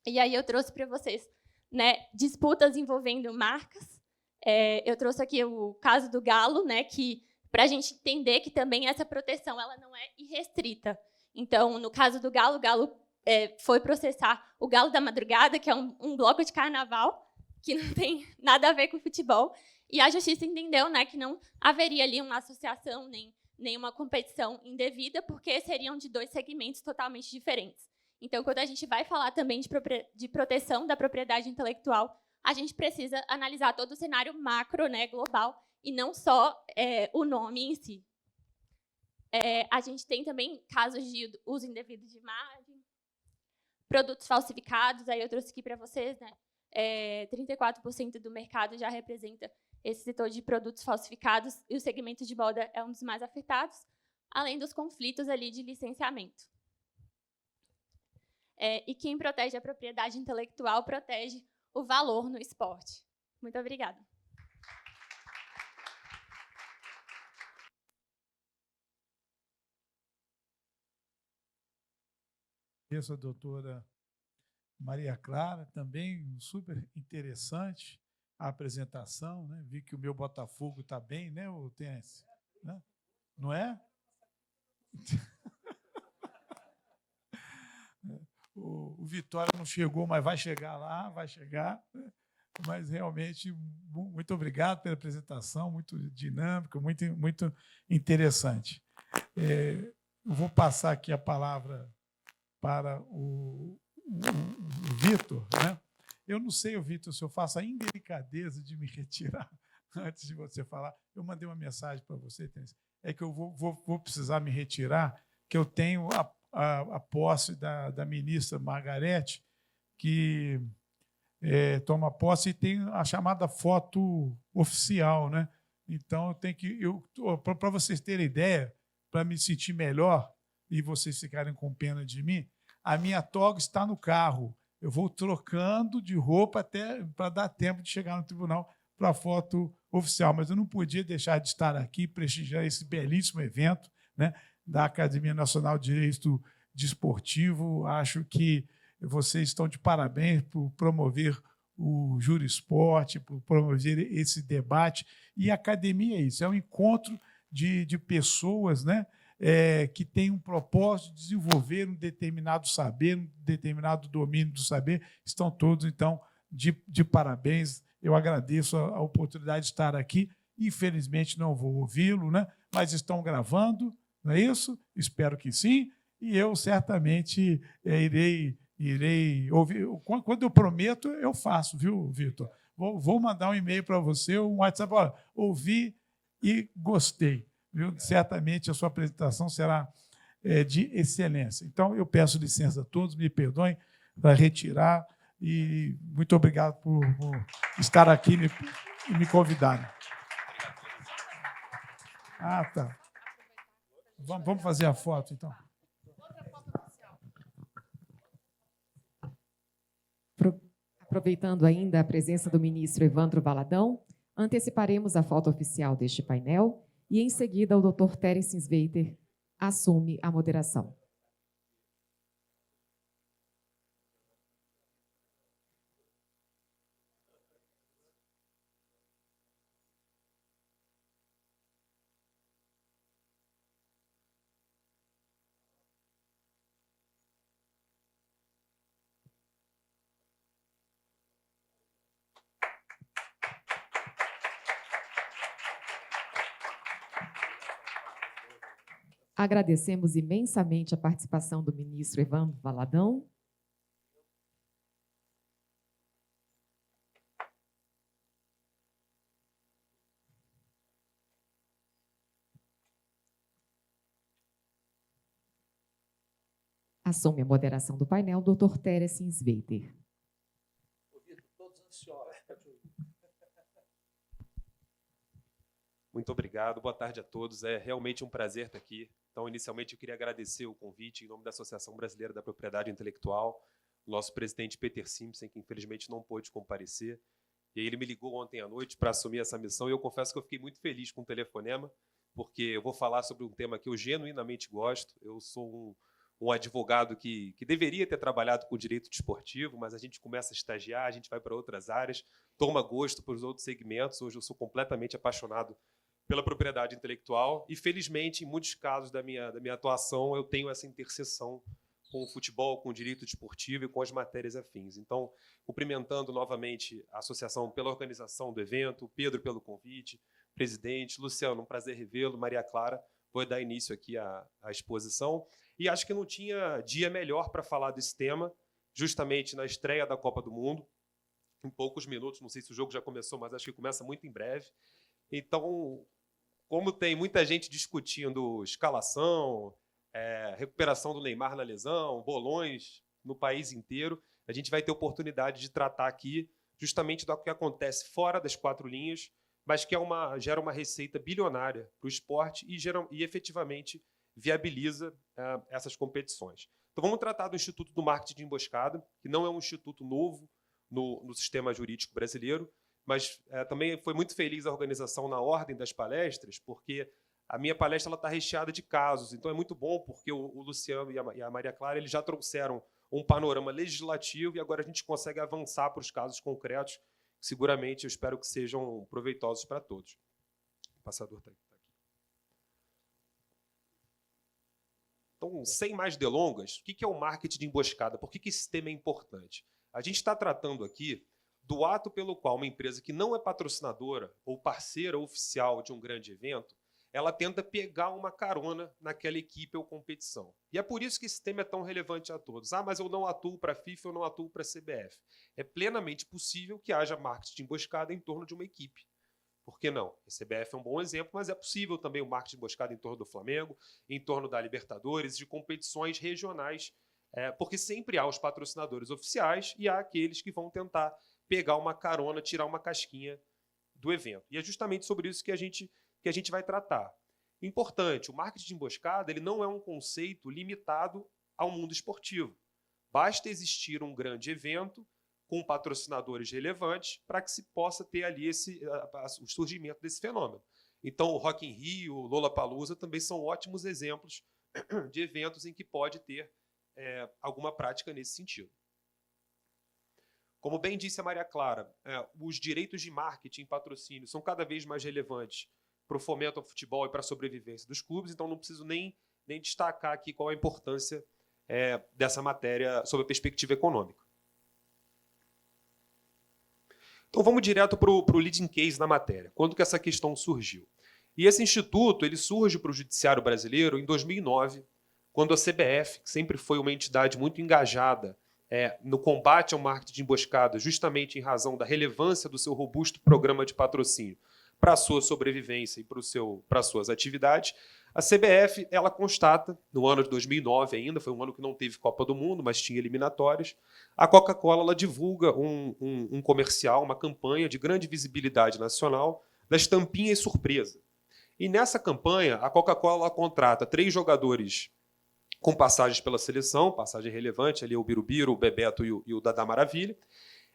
E aí eu trouxe para vocês, né, disputas envolvendo marcas. Eu trouxe aqui o caso do Galo, né, que para a gente entender que também essa proteção ela não é irrestrita. Então, no caso do Galo, o Galo foi processar o Galo da Madrugada, que é um bloco de carnaval, que não tem nada a ver com futebol, e a justiça entendeu, né, que não haveria ali uma associação nem uma competição indevida, porque seriam de dois segmentos totalmente diferentes. Então, quando a gente vai falar também de proteção da propriedade intelectual, a gente precisa analisar todo o cenário macro, né, global, e não só o nome em si. A gente tem também casos de uso indevido de imagem, produtos falsificados, aí eu trouxe aqui para vocês, né, 34% do mercado já representa esse setor de produtos falsificados, e o segmento de moda é um dos mais afetados, além dos conflitos ali de licenciamento. E quem protege a propriedade intelectual protege o valor no esporte. Muito obrigada. Agradeço a doutora Maria Clara, também super interessante a apresentação, né? Vi que o meu Botafogo está bem, né, o Tense? Né? Não é? O Vitória não chegou, mas vai chegar lá, vai chegar. Né? Mas realmente, muito obrigado pela apresentação, muito dinâmica, muito interessante. Eu vou passar aqui a palavra para o Vitor, né? Eu não sei, Vitor, se eu faço a indelicadeza de me retirar antes de você falar. Eu mandei uma mensagem para você, Tense. É que eu vou precisar me retirar, que eu tenho a posse da ministra Margarete, que toma posse e tem a chamada foto oficial, né? Então, eu tenho que... Para vocês terem ideia, para me sentir melhor e vocês ficarem com pena de mim, a minha toga está no carro. Eu vou trocando de roupa até para dar tempo de chegar no tribunal para a foto oficial. Mas eu não podia deixar de estar aqui e prestigiar esse belíssimo evento, né, da Academia Nacional de Direito Desportivo. Acho que vocês estão de parabéns por promover o Jurisport, por promover esse debate. E a academia é isso, é um encontro de pessoas, né, que têm um propósito de desenvolver um determinado saber, um determinado domínio do saber. Estão todos, então, de parabéns. Eu agradeço a oportunidade de estar aqui. Infelizmente, não vou ouvi-lo, né, mas estão gravando, não é isso? Espero que sim. E eu certamente irei ouvir. Quando eu prometo, eu faço, viu, Vitor? Vou mandar um e-mail para você, um WhatsApp. Olha, ouvi e gostei. Viu? Certamente a sua apresentação será de excelência. Então, eu peço licença a todos, me perdoem para retirar, e muito obrigado por estar aqui e me convidarem. Ah, tá. Vamos fazer a foto, então. Aproveitando ainda a presença do ministro Evandro Valadão, anteciparemos a foto oficial deste painel e, em seguida, o Dr. Terence Sveiter assume a moderação. Agradecemos imensamente a participação do ministro Evandro Valadão. Assume a moderação do painel o Dr. Teresin Sveiter. Muito obrigado, boa tarde a todos. É realmente um prazer estar aqui. Então, inicialmente, eu queria agradecer o convite em nome da Associação Brasileira da Propriedade Intelectual, o nosso presidente Peter Simpson, que infelizmente não pôde comparecer. E aí ele me ligou ontem à noite para assumir essa missão, e eu confesso que eu fiquei muito feliz com o telefonema, porque eu vou falar sobre um tema que eu genuinamente gosto. Eu sou um advogado que deveria ter trabalhado com direito desportivo, mas a gente começa a estagiar, a gente vai para outras áreas, toma gosto por outros segmentos. Hoje eu sou completamente apaixonado pela propriedade intelectual e, felizmente, em muitos casos da minha atuação, eu tenho essa interseção com o futebol, com o direito desportivo e com as matérias afins. Então, cumprimentando novamente a associação pela organização do evento, Pedro pelo convite, presidente, Luciano, um prazer revê-lo, Maria Clara, vou dar início aqui à exposição. E acho que não tinha dia melhor para falar desse tema, justamente na estreia da Copa do Mundo, em poucos minutos, não sei se o jogo já começou, mas acho que começa muito em breve. Então, como tem muita gente discutindo escalação, recuperação do Neymar na lesão, bolões no país inteiro, a gente vai ter oportunidade de tratar aqui justamente do que acontece fora das quatro linhas, mas que gera uma receita bilionária para o esporte e efetivamente viabiliza essas competições. Então, vamos tratar do Instituto do Marketing de Emboscada, que não é um instituto novo no sistema jurídico brasileiro, mas também foi muito feliz a organização na ordem das palestras, porque a minha palestra está recheada de casos. Então, é muito bom, porque o Luciano e a Maria Clara eles já trouxeram um panorama legislativo e agora a gente consegue avançar para os casos concretos, que seguramente eu espero que sejam proveitosos para todos. O passador está aqui. Então, sem mais delongas, o que é o marketing de emboscada? Por que esse tema é importante? A gente está tratando aqui do ato pelo qual uma empresa que não é patrocinadora ou parceira oficial de um grande evento, ela tenta pegar uma carona naquela equipe ou competição. E é por isso que esse tema é tão relevante a todos. Mas eu não atuo para a FIFA, eu não atuo para a CBF. É plenamente possível que haja marketing de emboscada em torno de uma equipe. Por que não? A CBF é um bom exemplo, mas é possível também o marketing de emboscada em torno do Flamengo, em torno da Libertadores, de competições regionais, porque sempre há os patrocinadores oficiais e há aqueles que vão tentar pegar uma carona, tirar uma casquinha do evento. E é justamente sobre isso que a gente vai tratar. Importante, o marketing de emboscada ele não é um conceito limitado ao mundo esportivo. Basta existir um grande evento com patrocinadores relevantes para que se possa ter ali o surgimento desse fenômeno. Então, o Rock in Rio, o Lollapalooza também são ótimos exemplos de eventos em que pode ter alguma prática nesse sentido. Como bem disse a Maria Clara, os direitos de marketing e patrocínio são cada vez mais relevantes para o fomento ao futebol e para a sobrevivência dos clubes, então não preciso nem destacar aqui qual a importância dessa matéria sob a perspectiva econômica. Então vamos direto para o leading case na matéria. Quando que essa questão surgiu? E esse instituto ele surge para o judiciário brasileiro em 2009, quando a CBF, que sempre foi uma entidade muito engajada no combate ao marketing de emboscada, justamente em razão da relevância do seu robusto programa de patrocínio para a sua sobrevivência e para as suas atividades, a CBF ela constata, no ano de 2009 ainda, foi um ano que não teve Copa do Mundo, mas tinha eliminatórias, a Coca-Cola ela divulga um comercial, uma campanha de grande visibilidade nacional das tampinhas surpresa. E nessa campanha, a Coca-Cola contrata 3 jogadores com passagens pela seleção, passagem relevante, ali o Birubiru, o Bebeto e o Dadá Maravilha.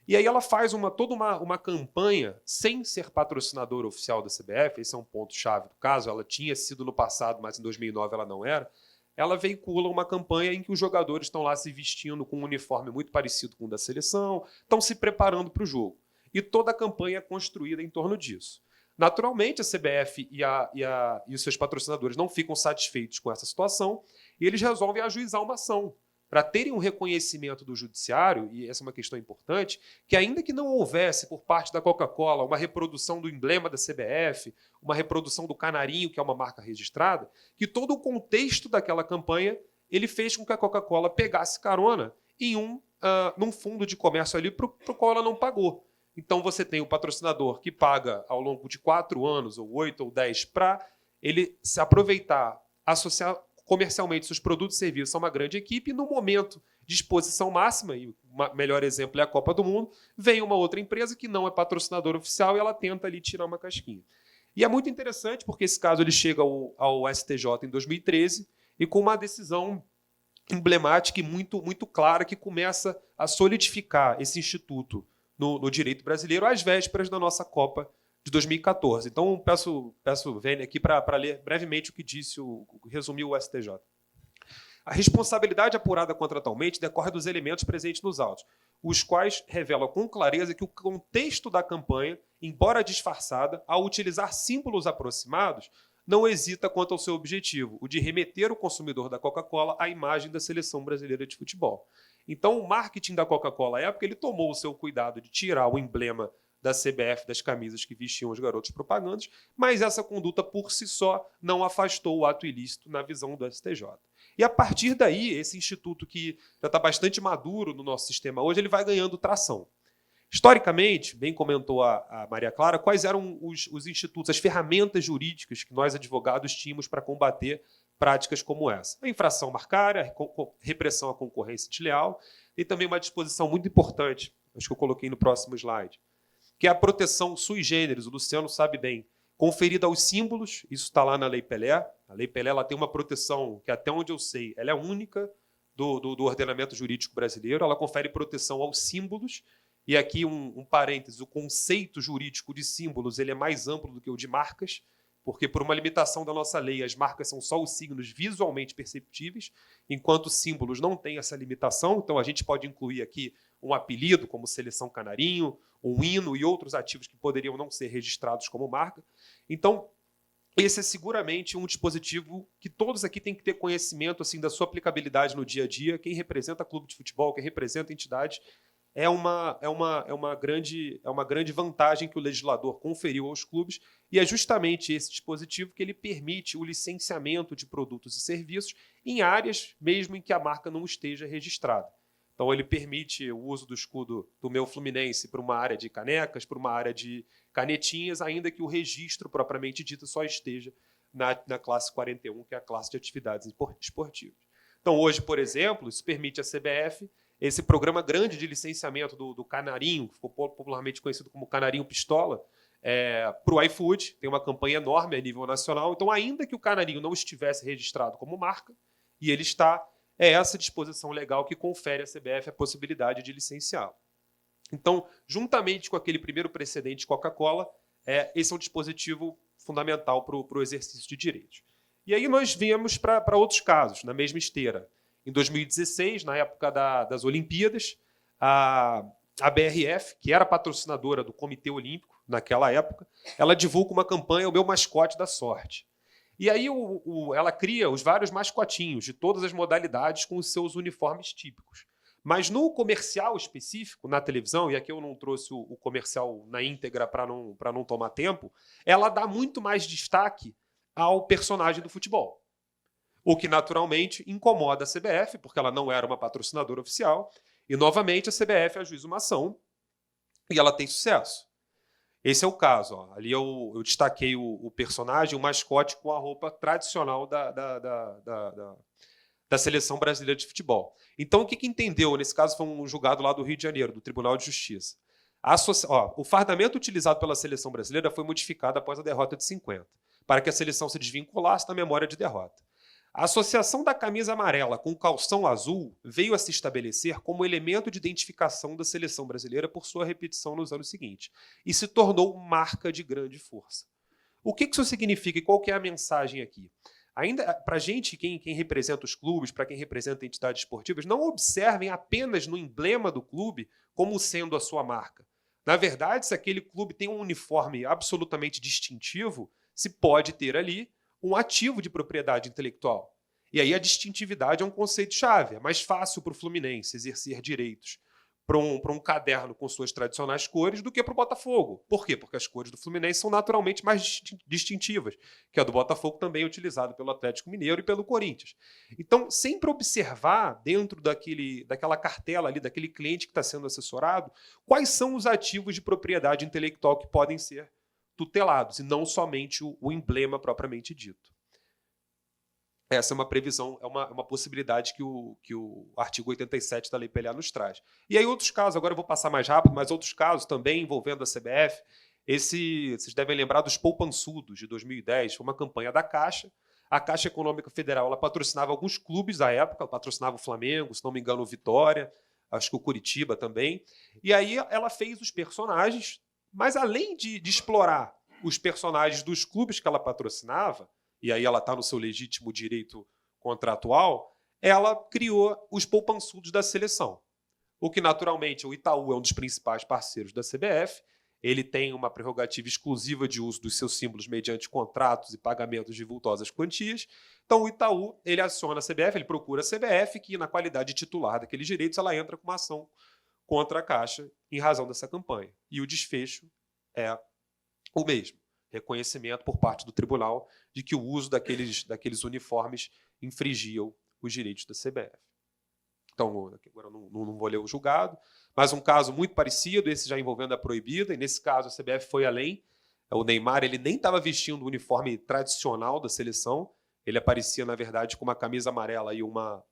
E aí ela faz toda uma campanha sem ser patrocinadora oficial da CBF, esse é um ponto-chave do caso, ela tinha sido no passado, mas em 2009 ela não era. Ela veicula uma campanha em que os jogadores estão lá se vestindo com um uniforme muito parecido com o da seleção, estão se preparando para o jogo. E toda a campanha é construída em torno disso. Naturalmente, a CBF e os seus patrocinadores não ficam satisfeitos com essa situação e eles resolvem ajuizar uma ação para terem um reconhecimento do judiciário, e essa é uma questão importante, que ainda que não houvesse por parte da Coca-Cola uma reprodução do emblema da CBF, uma reprodução do canarinho, que é uma marca registrada, que todo o contexto daquela campanha ele fez com que a Coca-Cola pegasse carona num fundo de comércio ali para o qual ela não pagou. Então você tem o patrocinador que paga ao longo de 4 anos, ou 8 ou 10, para ele se aproveitar, associar comercialmente seus produtos e serviços são uma grande equipe, e no momento de exposição máxima, e o melhor exemplo é a Copa do Mundo, vem uma outra empresa que não é patrocinadora oficial e ela tenta ali tirar uma casquinha. E é muito interessante porque esse caso ele chega ao STJ em 2013 e com uma decisão emblemática e muito clara que começa a solidificar esse instituto no direito brasileiro às vésperas da nossa Copa de 2014. Então, peço Vênia aqui para ler brevemente o que disse, resumiu o STJ. A responsabilidade apurada contratualmente decorre dos elementos presentes nos autos, os quais revelam com clareza que o contexto da campanha, embora disfarçada, ao utilizar símbolos aproximados, não hesita quanto ao seu objetivo, o de remeter o consumidor da Coca-Cola à imagem da seleção brasileira de futebol. Então, o marketing da Coca-Cola, à época, ele tomou o seu cuidado de tirar o emblema da CBF das camisas que vestiam os garotos propagandas, mas essa conduta por si só não afastou o ato ilícito na visão do STJ. E a partir daí, esse instituto que já está bastante maduro no nosso sistema hoje, ele vai ganhando tração. Historicamente, bem comentou a Maria Clara, quais eram os institutos, as ferramentas jurídicas que nós advogados tínhamos para combater práticas como essa? A infração marcária, a repressão à concorrência desleal, e também uma disposição muito importante, acho que eu coloquei no próximo slide, que é a proteção sui generis, o Luciano sabe bem, conferida aos símbolos, isso está lá na Lei Pelé. A Lei Pelé ela tem uma proteção que, até onde eu sei, ela é única do ordenamento jurídico brasileiro, ela confere proteção aos símbolos, e aqui um parênteses, o conceito jurídico de símbolos ele é mais amplo do que o de marcas, porque por uma limitação da nossa lei, as marcas são só os signos visualmente perceptíveis, enquanto os símbolos não têm essa limitação, então a gente pode incluir aqui um apelido, como Seleção Canarinho, um hino e outros ativos que poderiam não ser registrados como marca. Então, esse é seguramente um dispositivo que todos aqui têm que ter conhecimento assim, da sua aplicabilidade no dia a dia. Quem representa clube de futebol, quem representa entidade, é uma grande vantagem que o legislador conferiu aos clubes, e é justamente esse dispositivo que ele permite o licenciamento de produtos e serviços em áreas mesmo em que a marca não esteja registrada. Então, ele permite o uso do escudo do meu Fluminense para uma área de canecas, para uma área de canetinhas, ainda que o registro propriamente dito só esteja na classe 41, que é a classe de atividades esportivas. Então, hoje, por exemplo, isso permite à CBF esse programa grande de licenciamento do Canarinho, que ficou popularmente conhecido como Canarinho Pistola, para o iFood. Tem uma campanha enorme a nível nacional. Então, ainda que o Canarinho não estivesse registrado como marca, e ele está, é essa disposição legal que confere à CBF a possibilidade de licenciá-lo. Então, juntamente com aquele primeiro precedente Coca-Cola, esse é um dispositivo fundamental para o exercício de direitos. E aí nós viemos para outros casos, na mesma esteira. Em 2016, na época das Olimpíadas, a BRF, que era patrocinadora do Comitê Olímpico naquela época, ela divulga uma campanha, O Meu Mascote da Sorte. E aí ela cria os vários mascotinhos de todas as modalidades com os seus uniformes típicos. Mas no comercial específico, na televisão, e aqui eu não trouxe o comercial na íntegra para não tomar tempo, ela dá muito mais destaque ao personagem do futebol. O que naturalmente incomoda a CBF, porque ela não era uma patrocinadora oficial, e novamente a CBF ajuiza uma ação e ela tem sucesso. Esse é o caso. Ó. Ali eu destaquei o personagem, o mascote com a roupa tradicional da seleção brasileira de futebol. Então, o que entendeu? Nesse caso, foi um julgado lá do Rio de Janeiro, do Tribunal de Justiça. O fardamento utilizado pela seleção brasileira foi modificado após a derrota de 50, para que a seleção se desvinculasse da memória de derrota. A associação da camisa amarela com o calção azul veio a se estabelecer como elemento de identificação da seleção brasileira por sua repetição nos anos seguintes e se tornou marca de grande força. O que isso significa e qual que é a mensagem aqui? Ainda para a gente, quem representa os clubes, para quem representa entidades esportivas, não observem apenas no emblema do clube como sendo a sua marca. Na verdade, se aquele clube tem um uniforme absolutamente distintivo, se pode ter ali um ativo de propriedade intelectual. E aí a distintividade é um conceito-chave. É mais fácil para o Fluminense exercer direitos para um caderno com suas tradicionais cores do que para o Botafogo. Por quê? Porque as cores do Fluminense são naturalmente mais distintivas, que a do Botafogo também é utilizada pelo Atlético Mineiro e pelo Corinthians. Então, sempre observar dentro daquela cartela ali, daquele cliente que está sendo assessorado, quais são os ativos de propriedade intelectual que podem ser tutelados, e não somente o emblema propriamente dito. essa é uma previsão, é uma possibilidade que o artigo 87 da Lei Pelé nos traz. E aí outros casos, agora eu vou passar mais rápido, mas outros casos também envolvendo a CBF. Vocês devem lembrar dos poupançudos de 2010, foi uma campanha da Caixa. A Caixa Econômica Federal ela patrocinava alguns clubes à época, ela patrocinava o Flamengo, se não me engano o Vitória, acho que o Curitiba também. E aí ela fez os personagens, mas além de explorar os personagens dos clubes que ela patrocinava, e aí ela está no seu legítimo direito contratual, ela criou os poupançudos da seleção. O que, naturalmente, o Itaú é um dos principais parceiros da CBF, ele tem uma prerrogativa exclusiva de uso dos seus símbolos mediante contratos e pagamentos de vultosas quantias. Então, o Itaú ele aciona a CBF, ele procura a CBF, que, na qualidade de titular daqueles direitos, ela entra com uma ação contra a Caixa em razão dessa campanha. E o desfecho é o mesmo. Reconhecimento por parte do tribunal de que o uso daqueles uniformes infringiam os direitos da CBF. Então, agora eu não vou ler o julgado, mas um caso muito parecido, esse já envolvendo a proibida, e nesse caso a CBF foi além. O Neymar ele nem estava vestindo o uniforme tradicional da seleção, ele aparecia, na verdade, com uma camisa amarela e uma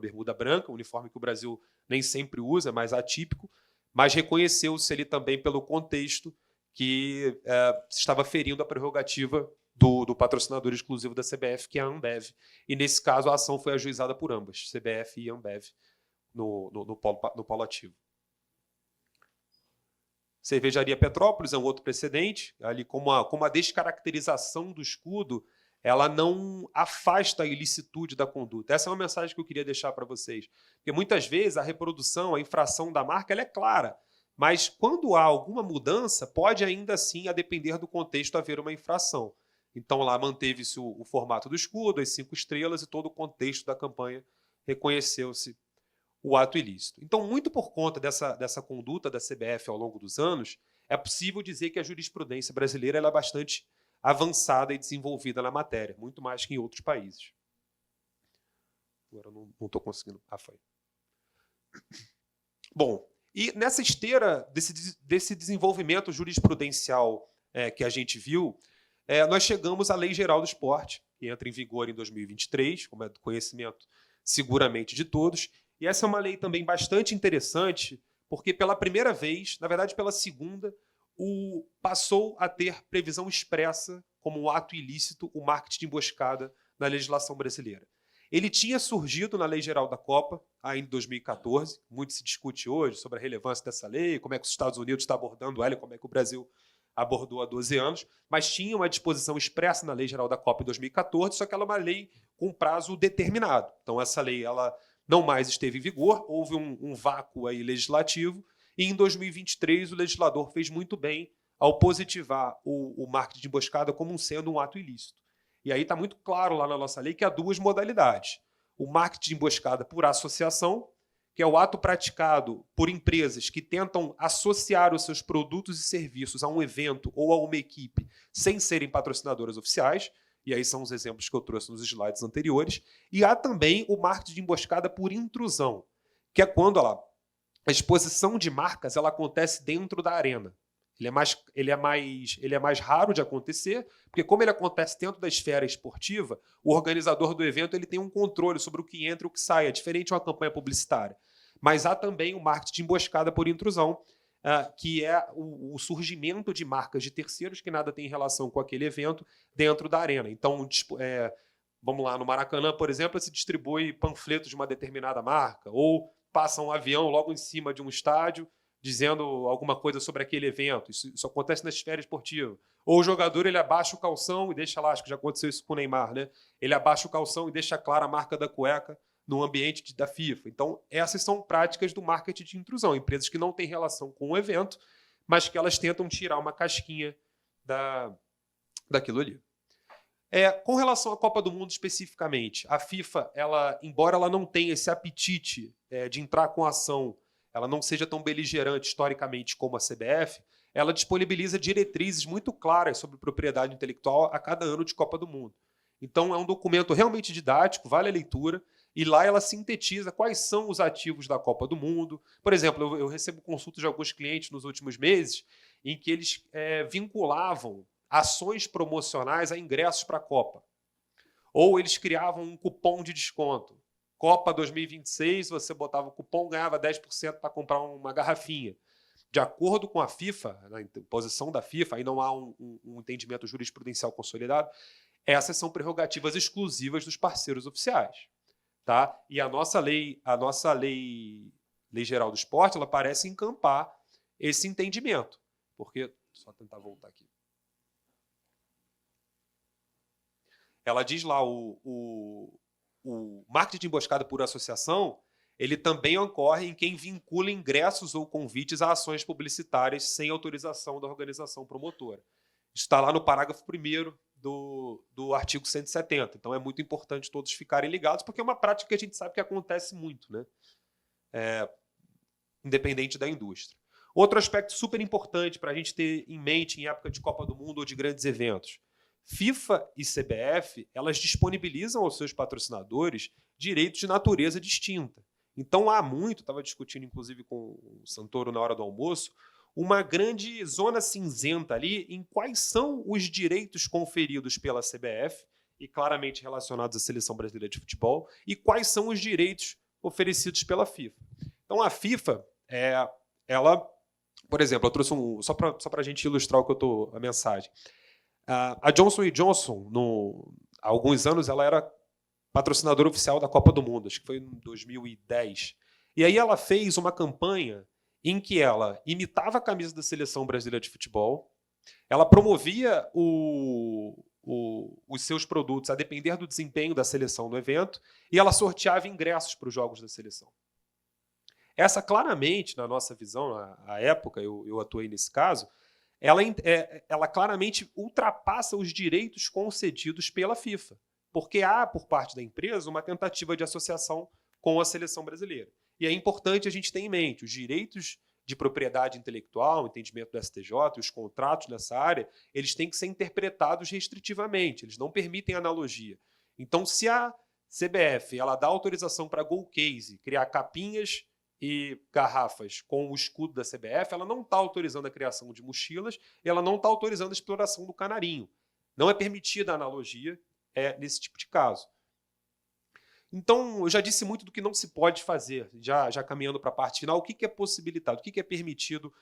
bermuda branca, um uniforme que o Brasil nem sempre usa, é mais atípico, mas reconheceu-se ali também pelo contexto que estava ferindo a prerrogativa do patrocinador exclusivo da CBF, que é a Ambev. E, nesse caso, a ação foi ajuizada por ambas, CBF e Ambev, no polo ativo. Cervejaria Petrópolis é um outro precedente, ali como a descaracterização do escudo, ela não afasta a ilicitude da conduta. Essa é uma mensagem que eu queria deixar para vocês. Porque, muitas vezes, a reprodução, a infração da marca, ela é clara. Mas, quando há alguma mudança, pode ainda assim, a depender do contexto, haver uma infração. Então, lá manteve-se o formato do escudo, as 5 estrelas e todo o contexto da campanha reconheceu-se o ato ilícito. Então, muito por conta dessa conduta da CBF ao longo dos anos, é possível dizer que a jurisprudência brasileira ela é bastante avançada e desenvolvida na matéria, muito mais que em outros países. Agora eu não estou conseguindo. Foi. Bom, e nessa esteira desse desenvolvimento jurisprudencial que a gente viu, nós chegamos à Lei Geral do Esporte, que entra em vigor em 2023, como é do conhecimento seguramente de todos. E essa é uma lei também bastante interessante, porque pela primeira vez, na verdade pela segunda, passou a ter previsão expressa como um ato ilícito o marketing de emboscada na legislação brasileira. Ele tinha surgido na Lei Geral da Copa, ainda em 2014. Muito se discute hoje sobre a relevância dessa lei, como é que os Estados Unidos estão abordando ela e como é que o Brasil abordou há 12 anos, mas tinha uma disposição expressa na Lei Geral da Copa em 2014, só que ela é uma lei com prazo determinado. Então, essa lei ela não mais esteve em vigor, houve um vácuo aí legislativo, e em 2023 o legislador fez muito bem ao positivar o marketing de emboscada como sendo um ato ilícito. E aí está muito claro lá na nossa lei que há 2 modalidades. O marketing de emboscada por associação, que é o ato praticado por empresas que tentam associar os seus produtos e serviços a um evento ou a uma equipe sem serem patrocinadoras oficiais, e aí são os exemplos que eu trouxe nos slides anteriores, e há também o marketing de emboscada por intrusão, que é quando a exposição de marcas ela acontece dentro da arena. Ele é mais raro de acontecer, porque como ele acontece dentro da esfera esportiva, o organizador do evento ele tem um controle sobre o que entra e o que sai, é diferente de uma campanha publicitária. Mas há também o marketing de emboscada por intrusão, que é o surgimento de marcas de terceiros que nada tem relação com aquele evento dentro da arena. Então, vamos lá, no Maracanã, por exemplo, se distribui panfletos de uma determinada marca, ou passa um avião logo em cima de um estádio dizendo alguma coisa sobre aquele evento. Isso acontece na esfera esportiva. Ou o jogador ele abaixa o calção e deixa lá, acho que já aconteceu isso com o Neymar, né? Ele abaixa o calção e deixa clara a marca da cueca no ambiente da FIFA. Então, essas são práticas do marketing de intrusão. Empresas que não têm relação com o evento, mas que elas tentam tirar uma casquinha daquilo ali. Com relação à Copa do Mundo especificamente, a FIFA, embora ela não tenha esse apetite de entrar com ação, ela não seja tão beligerante historicamente como a CBF, ela disponibiliza diretrizes muito claras sobre propriedade intelectual a cada ano de Copa do Mundo. Então, é um documento realmente didático, vale a leitura, e lá ela sintetiza quais são os ativos da Copa do Mundo. Por exemplo, eu recebo consultas de alguns clientes nos últimos meses em que eles vinculavam ações promocionais a ingressos para a Copa. Ou eles criavam um cupom de desconto. Copa 2026, você botava o cupom, ganhava 10% para comprar uma garrafinha. De acordo com a FIFA, na posição da FIFA, aí não há um entendimento jurisprudencial consolidado, essas são prerrogativas exclusivas dos parceiros oficiais. Tá? E a nossa lei geral do esporte, ela parece encampar esse entendimento. Porque, só tentar voltar aqui. Ela diz lá, o marketing de emboscada por associação, ele também ocorre em quem vincula ingressos ou convites a ações publicitárias sem autorização da organização promotora. Isso está lá no parágrafo 1º do artigo 170. Então, é muito importante todos ficarem ligados, porque é uma prática que a gente sabe que acontece muito, né? Independente da indústria. Outro aspecto super importante para a gente ter em mente em época de Copa do Mundo ou de grandes eventos. FIFA e CBF, elas disponibilizam aos seus patrocinadores direitos de natureza distinta. Então, há muito, estava discutindo inclusive com o Santoro na hora do almoço, uma grande zona cinzenta ali em quais são os direitos conferidos pela CBF, e claramente relacionados à Seleção Brasileira de Futebol, e quais são os direitos oferecidos pela FIFA. Então, a FIFA, ela, por exemplo, eu trouxe só para a gente ilustrar a mensagem. A Johnson & Johnson, há alguns anos, ela era patrocinadora oficial da Copa do Mundo, acho que foi em 2010. E aí ela fez uma campanha em que ela imitava a camisa da Seleção Brasileira de Futebol, ela promovia os seus produtos a depender do desempenho da seleção no evento, e ela sorteava ingressos para os jogos da seleção. Essa, claramente, na nossa visão, à época, eu atuei nesse caso, ela claramente ultrapassa os direitos concedidos pela FIFA, porque há, por parte da empresa, uma tentativa de associação com a seleção brasileira. E é importante a gente ter em mente os direitos de propriedade intelectual, o entendimento do STJ, os contratos nessa área, eles têm que ser interpretados restritivamente, eles não permitem analogia. Então, se a CBF ela dá autorização para a Golcase criar capinhas e garrafas com o escudo da CBF, ela não está autorizando a criação de mochilas, ela não está autorizando a exploração do canarinho. Não é permitida a analogia nesse tipo de caso. Então, eu já disse muito do que não se pode fazer, já caminhando para a parte final. O que é possibilitado, o que é permitido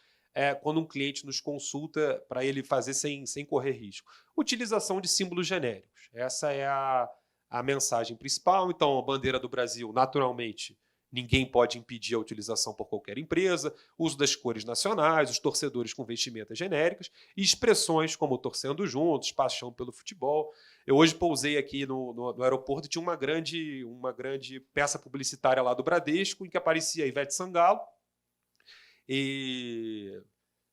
quando um cliente nos consulta para ele fazer sem correr risco? Utilização de símbolos genéricos. Essa é a mensagem principal. Então, a bandeira do Brasil, naturalmente, ninguém pode impedir a utilização por qualquer empresa, uso das cores nacionais, os torcedores com vestimentas genéricas e expressões como torcendo juntos, paixão pelo futebol. Eu hoje pousei aqui no aeroporto e tinha uma grande peça publicitária lá do Bradesco em que aparecia a Ivete Sangalo e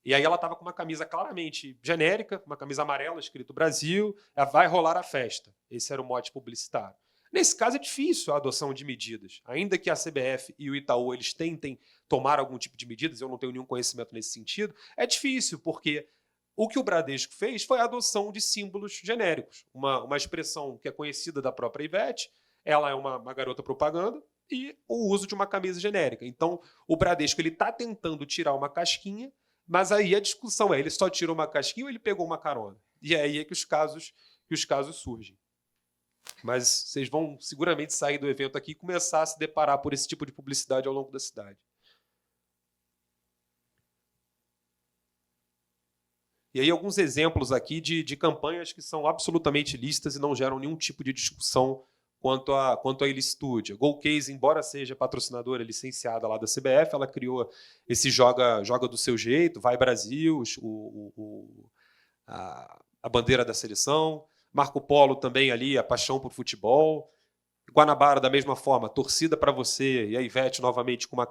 aí ela estava com uma camisa claramente genérica, uma camisa amarela escrito Brasil, vai rolar a festa. Esse era o mote publicitário. Nesse caso é difícil a adoção de medidas. Ainda que a CBF e o Itaú eles tentem tomar algum tipo de medidas, eu não tenho nenhum conhecimento nesse sentido, é difícil, porque o que o Bradesco fez foi a adoção de símbolos genéricos. Uma expressão que é conhecida da própria Ivete, ela é uma garota propaganda, e o uso de uma camisa genérica. Então, o Bradesco está tentando tirar uma casquinha, mas aí a discussão ele só tirou uma casquinha ou ele pegou uma carona? E aí é que os casos surgem. Mas vocês vão seguramente sair do evento aqui e começar a se deparar por esse tipo de publicidade ao longo da cidade. E aí alguns exemplos aqui de campanhas que são absolutamente lícitas e não geram nenhum tipo de discussão quanto à ilicitude. A Golcase, embora seja patrocinadora licenciada lá da CBF, ela criou esse joga do seu jeito, vai Brasil, a bandeira da seleção. Marco Polo também ali, a paixão por futebol. Guanabara, da mesma forma, torcida para você. E a Ivete, novamente, com uma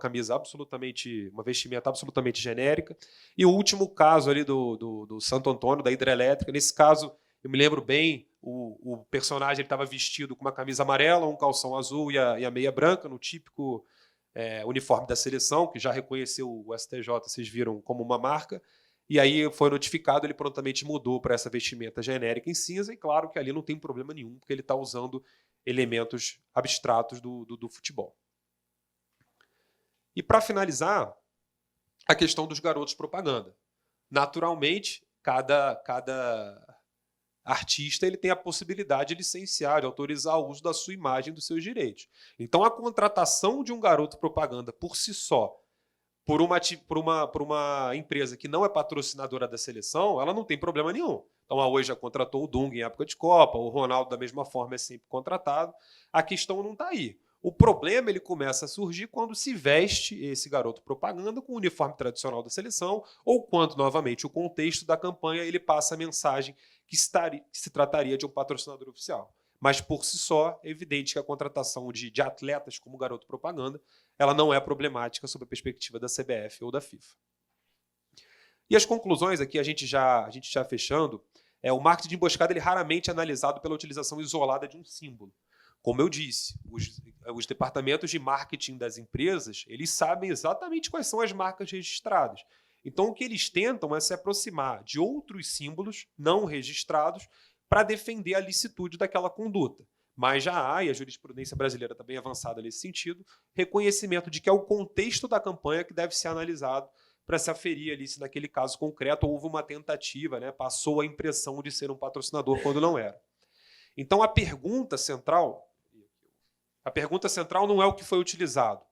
uma vestimenta absolutamente genérica. E o último caso ali do Santo Antônio, da hidrelétrica. Nesse caso, eu me lembro bem, o personagem estava vestido com uma camisa amarela, um calção azul e a meia branca, no típico uniforme da seleção, que já reconheceu o STJ, vocês viram, como uma marca. E aí foi notificado, ele prontamente mudou para essa vestimenta genérica em cinza, e claro que ali não tem problema nenhum, porque ele está usando elementos abstratos do futebol. E para finalizar, a questão dos garotos propaganda. Naturalmente, cada artista ele tem a possibilidade de licenciar, de autorizar o uso da sua imagem, dos seus direitos. Então, a contratação de um garoto propaganda por si só, por uma empresa que não é patrocinadora da seleção, ela não tem problema nenhum. Então, a Oi já contratou o Dunga em época de Copa, o Ronaldo, da mesma forma, é sempre contratado. A questão não está aí. O problema ele começa a surgir quando se veste esse garoto propaganda com o uniforme tradicional da seleção ou quando, novamente, o contexto da campanha ele passa a mensagem que se trataria de um patrocinador oficial. Mas, por si só, é evidente que a contratação de atletas como garoto propaganda ela não é problemática sob a perspectiva da CBF ou da FIFA. E as conclusões aqui, a gente já fechando, o marketing de emboscada ele raramente é analisado pela utilização isolada de um símbolo. Como eu disse, os departamentos de marketing das empresas, eles sabem exatamente quais são as marcas registradas. Então, o que eles tentam é se aproximar de outros símbolos não registrados para defender a licitude daquela conduta. Mas já há, e a jurisprudência brasileira está bem avançada nesse sentido, reconhecimento de que é o contexto da campanha que deve ser analisado para se aferir ali se naquele caso concreto houve uma tentativa, passou a impressão de ser um patrocinador quando não era. Então, a pergunta central não é o que foi utilizado,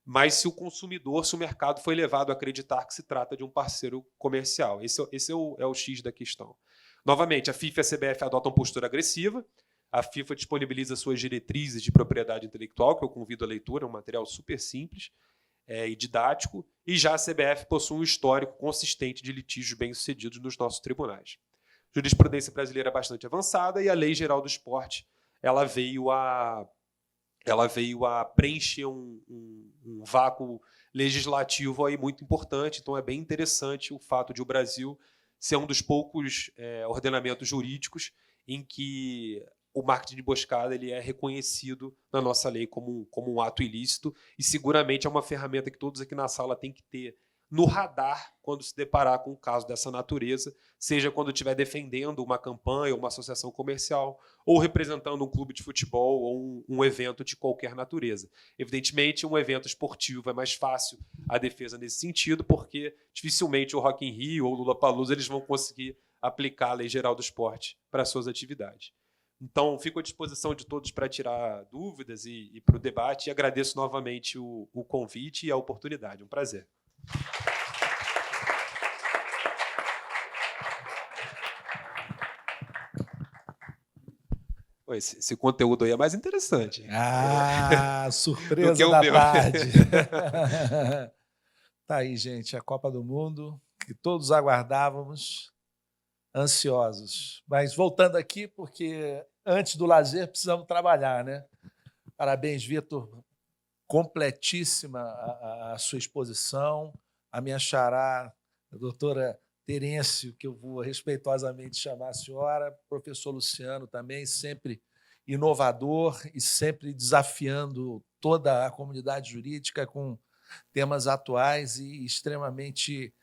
mas se o consumidor, se o mercado foi levado a acreditar que se trata de um parceiro comercial. Esse é o X da questão. Novamente, a FIFA e a CBF adotam postura agressiva, a FIFA disponibiliza suas diretrizes de propriedade intelectual, que eu convido à leitura, é um material super simples e didático, e já a CBF possui um histórico consistente de litígios bem-sucedidos nos nossos tribunais. A jurisprudência brasileira é bastante avançada e a Lei Geral do Esporte ela veio a preencher um vácuo legislativo aí muito importante. Então, é bem interessante o fato de o Brasil ser um dos poucos ordenamentos jurídicos em que o marketing de emboscada ele é reconhecido na nossa lei como um ato ilícito e seguramente é uma ferramenta que todos aqui na sala têm que ter no radar quando se deparar com um caso dessa natureza, seja quando estiver defendendo uma campanha, uma associação comercial, ou representando um clube de futebol ou um evento de qualquer natureza. Evidentemente, um evento esportivo é mais fácil a defesa nesse sentido, porque dificilmente o Rock in Rio ou o Lollapalooza eles vão conseguir aplicar a Lei Geral do Esporte para suas atividades. Então, fico à disposição de todos para tirar dúvidas e para o debate, e agradeço novamente o convite e a oportunidade. Um prazer. Esse conteúdo aí é mais interessante. Surpresa da tarde. Tá aí, gente, a Copa do Mundo, que todos aguardávamos, ansiosos. Mas voltando aqui, porque antes do lazer precisamos trabalhar, né? Parabéns, Vitor. Completíssima a sua exposição. A minha xará, a doutora Terêncio, que eu vou respeitosamente chamar a senhora, professor Luciano também, sempre inovador e sempre desafiando toda a comunidade jurídica com temas atuais e extremamente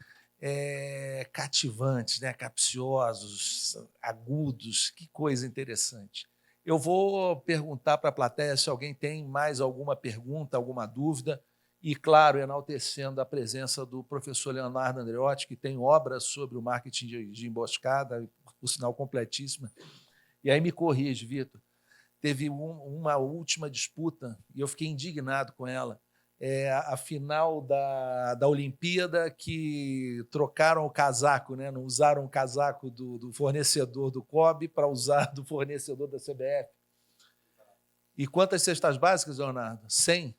cativantes, capciosos, agudos, que coisa interessante. Eu vou perguntar para a plateia se alguém tem mais alguma pergunta, alguma dúvida, e, claro, enaltecendo a presença do professor Leonardo Andreotti, que tem obras sobre o marketing de emboscada, por sinal completíssima. E aí me corrige, Vitor, teve uma última disputa, e eu fiquei indignado com ela, a final da Olimpíada, que trocaram o casaco, não usaram o casaco do fornecedor do COB para usar do fornecedor da CBF. E quantas cestas básicas, Leonardo? 100?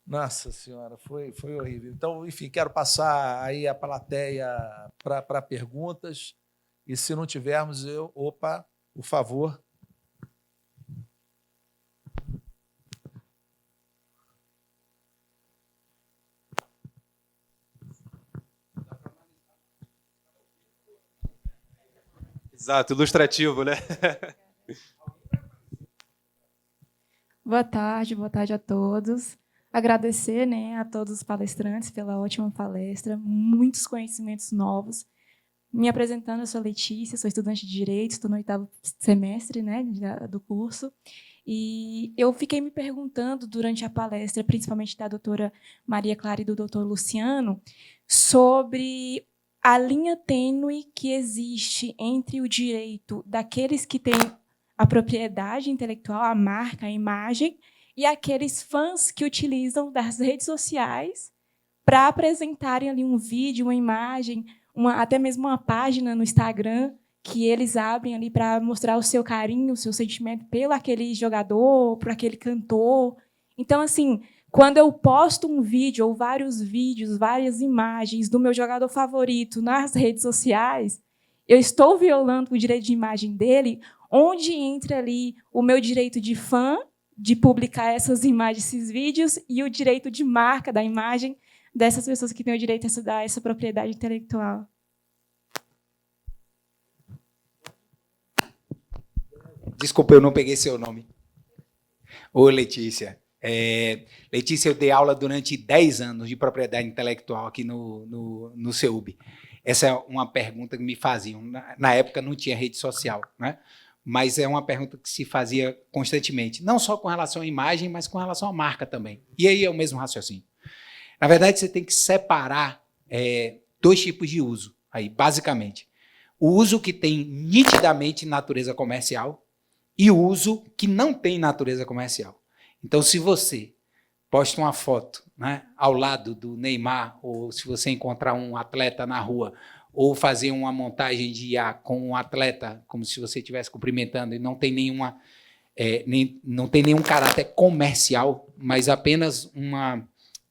Nossa Senhora, foi horrível. Então, enfim, quero passar aí a plateia para perguntas, e se não tivermos, por favor. Exato, ilustrativo, né? Boa tarde a todos. Agradecer, a todos os palestrantes pela ótima palestra, muitos conhecimentos novos. Me apresentando, eu sou Letícia, sou estudante de Direito, estou no 8º semestre do curso, e eu fiquei me perguntando durante a palestra, principalmente da doutora Maria Clara e do doutor Luciano, sobre a linha tênue que existe entre o direito daqueles que têm a propriedade intelectual, a marca, a imagem, e aqueles fãs que utilizam das redes sociais para apresentarem ali um vídeo, uma imagem, até mesmo uma página no Instagram que eles abrem ali para mostrar o seu carinho, o seu sentimento pelo aquele jogador, por aquele cantor. Então, assim, quando eu posto um vídeo ou vários vídeos, várias imagens do meu jogador favorito nas redes sociais, eu estou violando o direito de imagem dele, onde entra ali o meu direito de fã, de publicar essas imagens, esses vídeos, e o direito de marca da imagem dessas pessoas que têm o direito a dar essa propriedade intelectual. Desculpa, eu não peguei seu nome. Ô, Letícia. Letícia, eu dei aula durante 10 anos de propriedade intelectual aqui no CEUB. Essa é uma pergunta que me faziam. Na época não tinha rede social, né? Mas é uma pergunta que se fazia constantemente, não só com relação à imagem, mas com relação à marca também. E aí é o mesmo raciocínio. Na verdade, você tem que separar 2 tipos de uso, aí, basicamente. O uso que tem nitidamente natureza comercial e o uso que não tem natureza comercial. Então, se você posta uma foto, né, ao lado do Neymar, ou se você encontrar um atleta na rua, ou fazer uma montagem de IA com um atleta, como se você estivesse cumprimentando, e não tem nenhum caráter comercial, mas apenas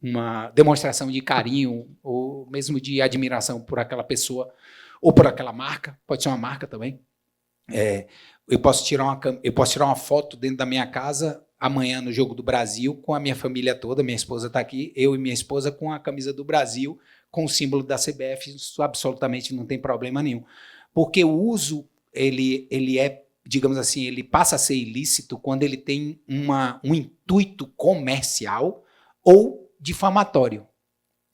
uma demonstração de carinho, ou mesmo de admiração por aquela pessoa, ou por aquela marca, pode ser uma marca também. Eu posso tirar uma foto dentro da minha casa amanhã no Jogo do Brasil com a minha família toda, minha esposa está aqui, eu e minha esposa com a camisa do Brasil, com o símbolo da CBF, isso absolutamente não tem problema nenhum. Porque o uso, ele é, digamos assim, ele passa a ser ilícito quando ele tem um intuito comercial ou difamatório.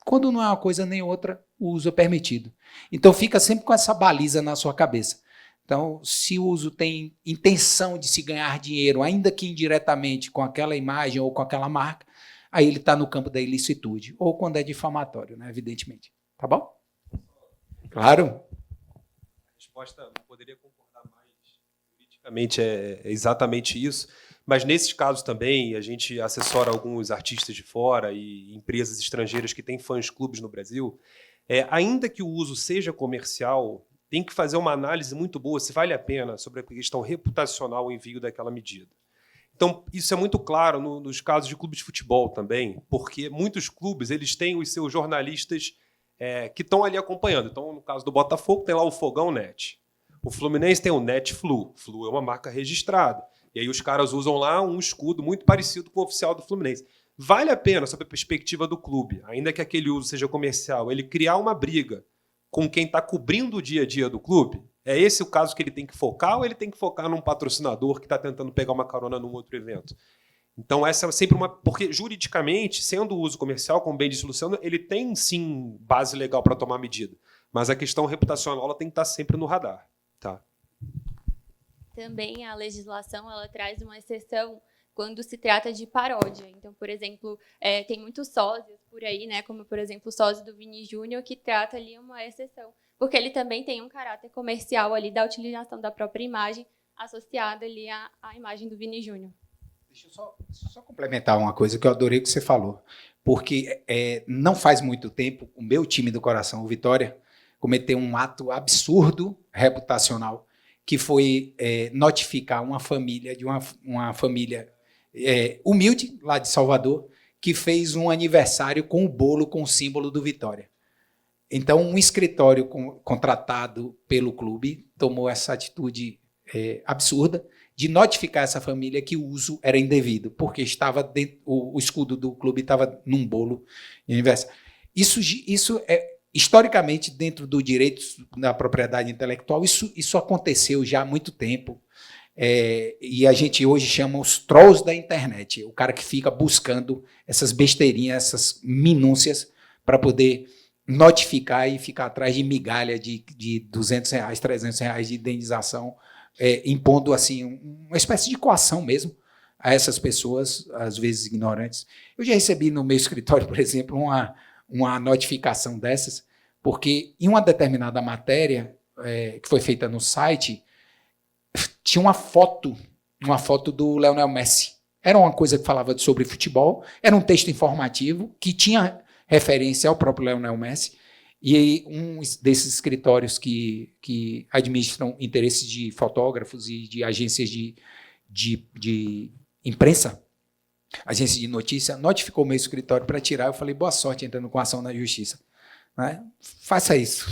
Quando não é uma coisa nem outra, o uso é permitido. Então, fica sempre com essa baliza na sua cabeça. Então, se o uso tem intenção de se ganhar dinheiro, ainda que indiretamente, com aquela imagem ou com aquela marca, aí ele está no campo da ilicitude, ou quando é difamatório, né, evidentemente. Tá bom? Claro. A resposta não poderia concordar mais. Politicamente é exatamente isso. Mas, nesses casos também, a gente assessora alguns artistas de fora e empresas estrangeiras que têm fãs-clubes no Brasil. Ainda que o uso seja comercial, tem que fazer uma análise muito boa se vale a pena sobre a questão reputacional o envio daquela medida. Então, isso é muito claro nos casos de clubes de futebol também, porque muitos clubes eles têm os seus jornalistas que estão ali acompanhando. Então, no caso do Botafogo, tem lá o Fogão Net. O Fluminense tem o Netflu. Flu é uma marca registrada. E aí os caras usam lá um escudo muito parecido com o oficial do Fluminense. Vale a pena, sob a perspectiva do clube, ainda que aquele uso seja comercial, ele criar uma briga com quem está cobrindo o dia a dia do clube? É esse o caso que ele tem que focar ou ele tem que focar num patrocinador que está tentando pegar uma carona num outro evento? Então, essa é sempre uma... Porque, juridicamente, sendo o uso comercial, como bem disse o Luciano, ele tem, sim, base legal para tomar medida. Mas a questão reputacional ela tem que estar sempre no radar. Tá? Também a legislação ela traz uma exceção quando se trata de paródia. Então, por exemplo, tem muitos sósias por aí, né, como, por exemplo, o sósia do Vini Júnior, que trata ali uma exceção, porque ele também tem um caráter comercial ali da utilização da própria imagem associada ali à imagem do Vini Júnior. Deixa eu só complementar uma coisa que eu adorei que você falou, porque não faz muito tempo o meu time do coração, o Vitória, cometeu um ato absurdo reputacional, que foi notificar uma família de uma família humilde, lá de Salvador, que fez um aniversário com o bolo com o símbolo do Vitória. Então, um escritório contratado pelo clube tomou essa atitude absurda de notificar essa família que o uso era indevido, porque estava dentro, o escudo do clube estava num bolo de aniversário. Isso é, historicamente, dentro do direito da propriedade intelectual, isso aconteceu já há muito tempo. E a gente hoje chama os trolls da internet, o cara que fica buscando essas besteirinhas, essas minúcias, para poder notificar e ficar atrás de migalha de R$200, R$300 de indenização, impondo assim, uma espécie de coação mesmo a essas pessoas, às vezes ignorantes. Eu já recebi no meu escritório, por exemplo, uma notificação dessas, porque em uma determinada matéria que foi feita no site, tinha uma foto do Lionel Messi. Era uma coisa que falava sobre futebol, era um texto informativo que tinha referência ao próprio Lionel Messi, e um desses escritórios que administram interesses de fotógrafos e de agências de imprensa, agência de notícia, notificou o meu escritório para tirar. Eu falei, boa sorte entrando com ação na justiça. Né? Faça isso.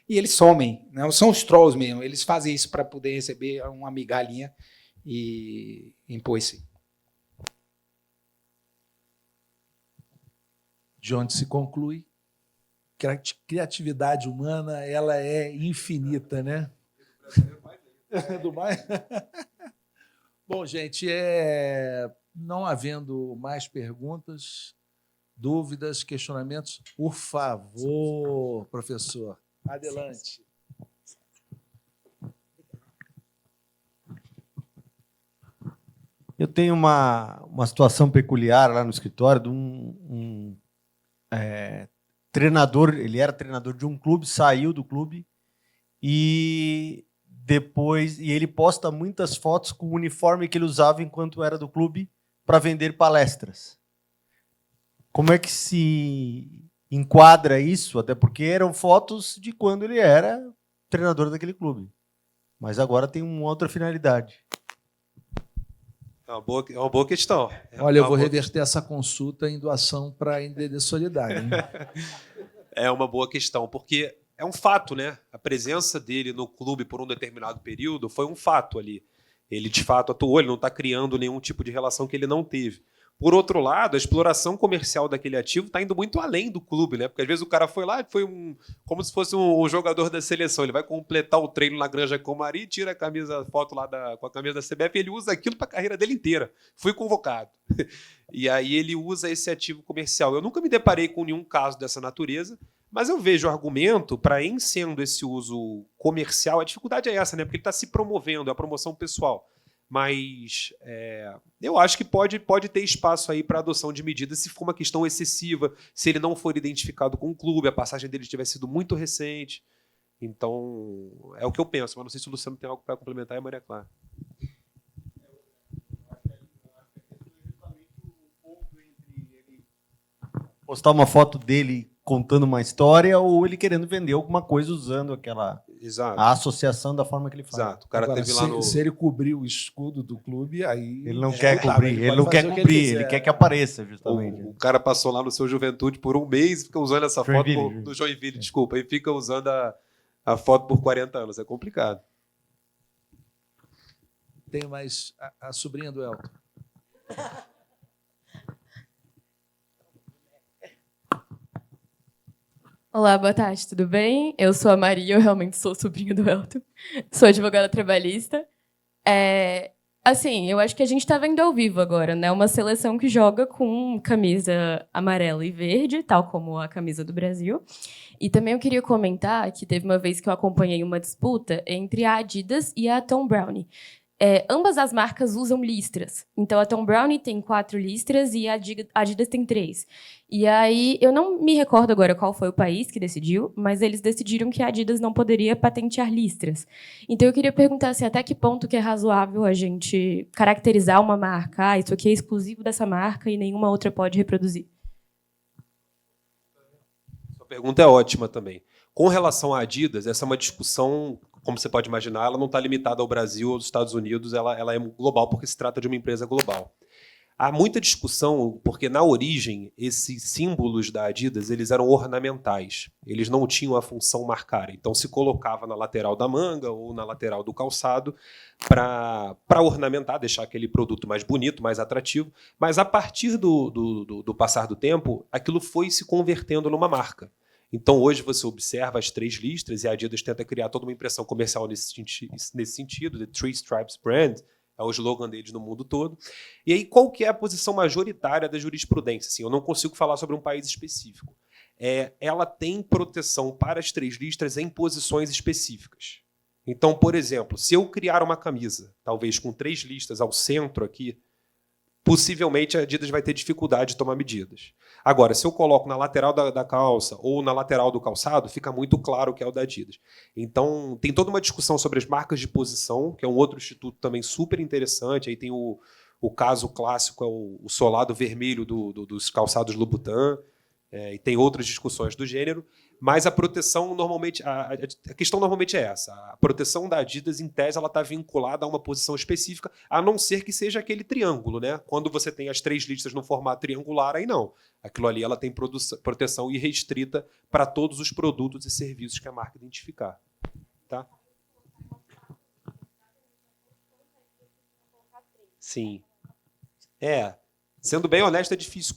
E eles somem, né? São os trolls mesmo, eles fazem isso para poder receber uma migalhinha e impor-se. De onde se conclui que a criatividade humana ela é infinita, né? Do mais. Bom, gente, não havendo mais perguntas, dúvidas, questionamentos, por favor, professor, adelante. Eu tenho uma situação peculiar lá no escritório de treinador. Ele era treinador de um clube, saiu do clube e ele posta muitas fotos com o uniforme que ele usava enquanto era do clube para vender palestras. Como é que se enquadra isso? Até porque eram fotos de quando ele era treinador daquele clube, mas agora tem uma outra finalidade. É uma boa questão. Olha, eu vou reverter essa consulta em doação para a NDD Solidária. Hein? É uma boa questão, porque é um fato, né? A presença dele no clube por um determinado período foi um fato ali. Ele, de fato, atuou, ele não está criando nenhum tipo de relação que ele não teve. Por outro lado, a exploração comercial daquele ativo está indo muito além do clube, né? Porque às vezes o cara foi lá e foi como se fosse um jogador da seleção. Ele vai completar o treino na Granja Comari, tira a foto lá com a camisa da CBF e ele usa aquilo para a carreira dele inteira. Fui convocado. E aí ele usa esse ativo comercial. Eu nunca me deparei com nenhum caso dessa natureza, mas eu vejo argumento para, em sendo esse uso comercial, a dificuldade é essa, né? Porque ele está se promovendo, é a promoção pessoal. Mas eu acho que pode ter espaço aí para adoção de medidas se for uma questão excessiva, se ele não for identificado com o clube, a passagem dele tiver sido muito recente. Então, é o que eu penso, mas não sei se o Luciano tem algo para complementar, e a Maria Clara. Postar uma foto dele contando uma história ou ele querendo vender alguma coisa usando a associação da forma que ele faz. Exato. O cara Agora, teve lá no... se ele cobrir o escudo do clube, aí... Ele não quer cobrir, ele quer que apareça, justamente. O cara passou lá no seu Juventude por um mês e fica usando essa foto do Joinville, desculpa, e fica usando a foto por 40 anos. É complicado. Tem mais a sobrinha do Elton. Olá, boa tarde, tudo bem? Eu sou a Maria, eu realmente sou sobrinha do Elton. Sou advogada trabalhista. Assim, eu acho que a gente está vendo ao vivo agora, né? Uma seleção que joga com camisa amarela e verde, tal como a camisa do Brasil. E também eu queria comentar que teve uma vez que eu acompanhei uma disputa entre a Adidas e a Thom Browne. Ambas as marcas usam listras. Então, a Thom Browne tem 4 listras e a Adidas tem 3. E aí, eu não me recordo agora qual foi o país que decidiu, mas eles decidiram que a Adidas não poderia patentear listras. Então, eu queria perguntar assim, até que ponto que é razoável a gente caracterizar uma marca. Isso aqui é exclusivo dessa marca e nenhuma outra pode reproduzir. Sua pergunta é ótima também. Com relação à Adidas, essa é uma discussão... Como você pode imaginar, ela não está limitada ao Brasil ou aos Estados Unidos, ela é global porque se trata de uma empresa global. Há muita discussão porque, na origem, esses símbolos da Adidas eles eram ornamentais. Eles não tinham a função marcar. Então, se colocava na lateral da manga ou na lateral do calçado para ornamentar, deixar aquele produto mais bonito, mais atrativo. Mas, a partir do passar do tempo, aquilo foi se convertendo numa marca. Então, hoje você observa as 3 listras e a Adidas tenta criar toda uma impressão comercial nesse sentido, The Three Stripes Brand, é o slogan deles no mundo todo. E aí, qual que é a posição majoritária da jurisprudência? Assim, eu não consigo falar sobre um país específico. Ela tem proteção para as 3 listras em posições específicas. Então, por exemplo, se eu criar uma camisa, talvez com 3 listas ao centro aqui, possivelmente a Adidas vai ter dificuldade de tomar medidas. Agora, se eu coloco na lateral da calça ou na lateral do calçado, fica muito claro que é o da Adidas. Então, tem toda uma discussão sobre as marcas de posição, que é um outro instituto também super interessante. Aí tem o caso clássico, é o solado vermelho dos calçados Louboutin, e tem outras discussões do gênero. Mas a proteção, normalmente, a questão normalmente é essa. A proteção da Adidas, em tese, ela está vinculada a uma posição específica, a não ser que seja aquele triângulo, né? Quando você tem as 3 listas no formato triangular, aí não. Aquilo ali ela tem proteção irrestrita para todos os produtos e serviços que a marca identificar. Tá? Sim. Sendo bem honesto, é difícil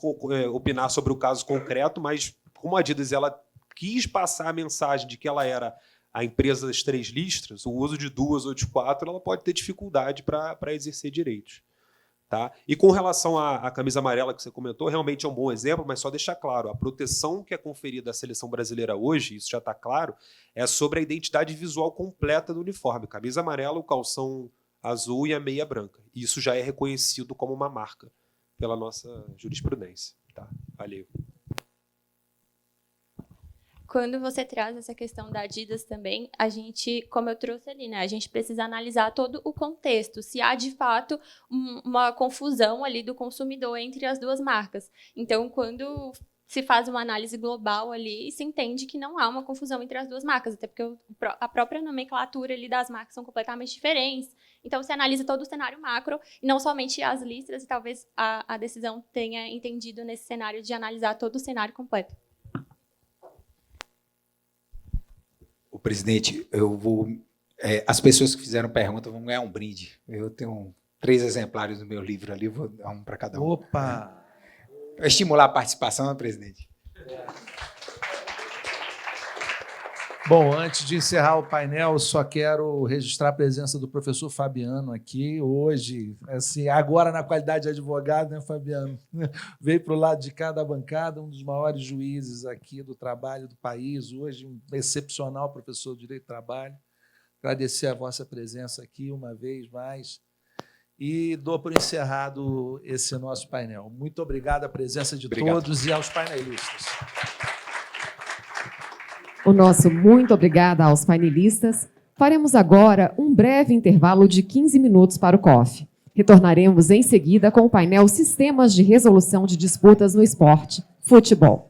opinar sobre o caso concreto, mas como a Adidas ela quis passar a mensagem de que ela era a empresa das 3 listras, o uso de 2 ou de 4, ela pode ter dificuldade para exercer direitos. Tá? E com relação à camisa amarela que você comentou, realmente é um bom exemplo, mas só deixar claro, a proteção que é conferida à seleção brasileira hoje, isso já está claro, é sobre a identidade visual completa do uniforme. Camisa amarela, o calção azul e a meia branca. Isso já é reconhecido como uma marca pela nossa jurisprudência. Tá? Valeu. Quando você traz essa questão da Adidas também, a gente, como eu trouxe ali, né, a gente precisa analisar todo o contexto, se há de fato uma confusão ali do consumidor entre as duas marcas. Então, quando se faz uma análise global ali, se entende que não há uma confusão entre as duas marcas, até porque a própria nomenclatura ali das marcas são completamente diferentes. Então, se analisa todo o cenário macro, e não somente as listras, e talvez a decisão tenha entendido nesse cenário de analisar todo o cenário completo. O presidente, eu vou. As pessoas que fizeram pergunta vão ganhar um brinde. Eu tenho 3 exemplares do meu livro ali, vou dar um para cada um. Opa! Para estimular a participação, presidente. Bom, antes de encerrar o painel, só quero registrar a presença do professor Fabiano aqui hoje, assim, agora na qualidade de advogado, né, Fabiano? Veio para o lado de cá da bancada, um dos maiores juízes aqui do trabalho do país, hoje um excepcional professor de Direito do Trabalho. Agradecer a vossa presença aqui uma vez mais e dou por encerrado esse nosso painel. Muito obrigado à presença de todos e aos painelistas. O nosso muito obrigada aos painelistas. Faremos agora um breve intervalo de 15 minutos para o COF. Retornaremos em seguida com o painel Sistemas de Resolução de Disputas no Esporte, Futebol.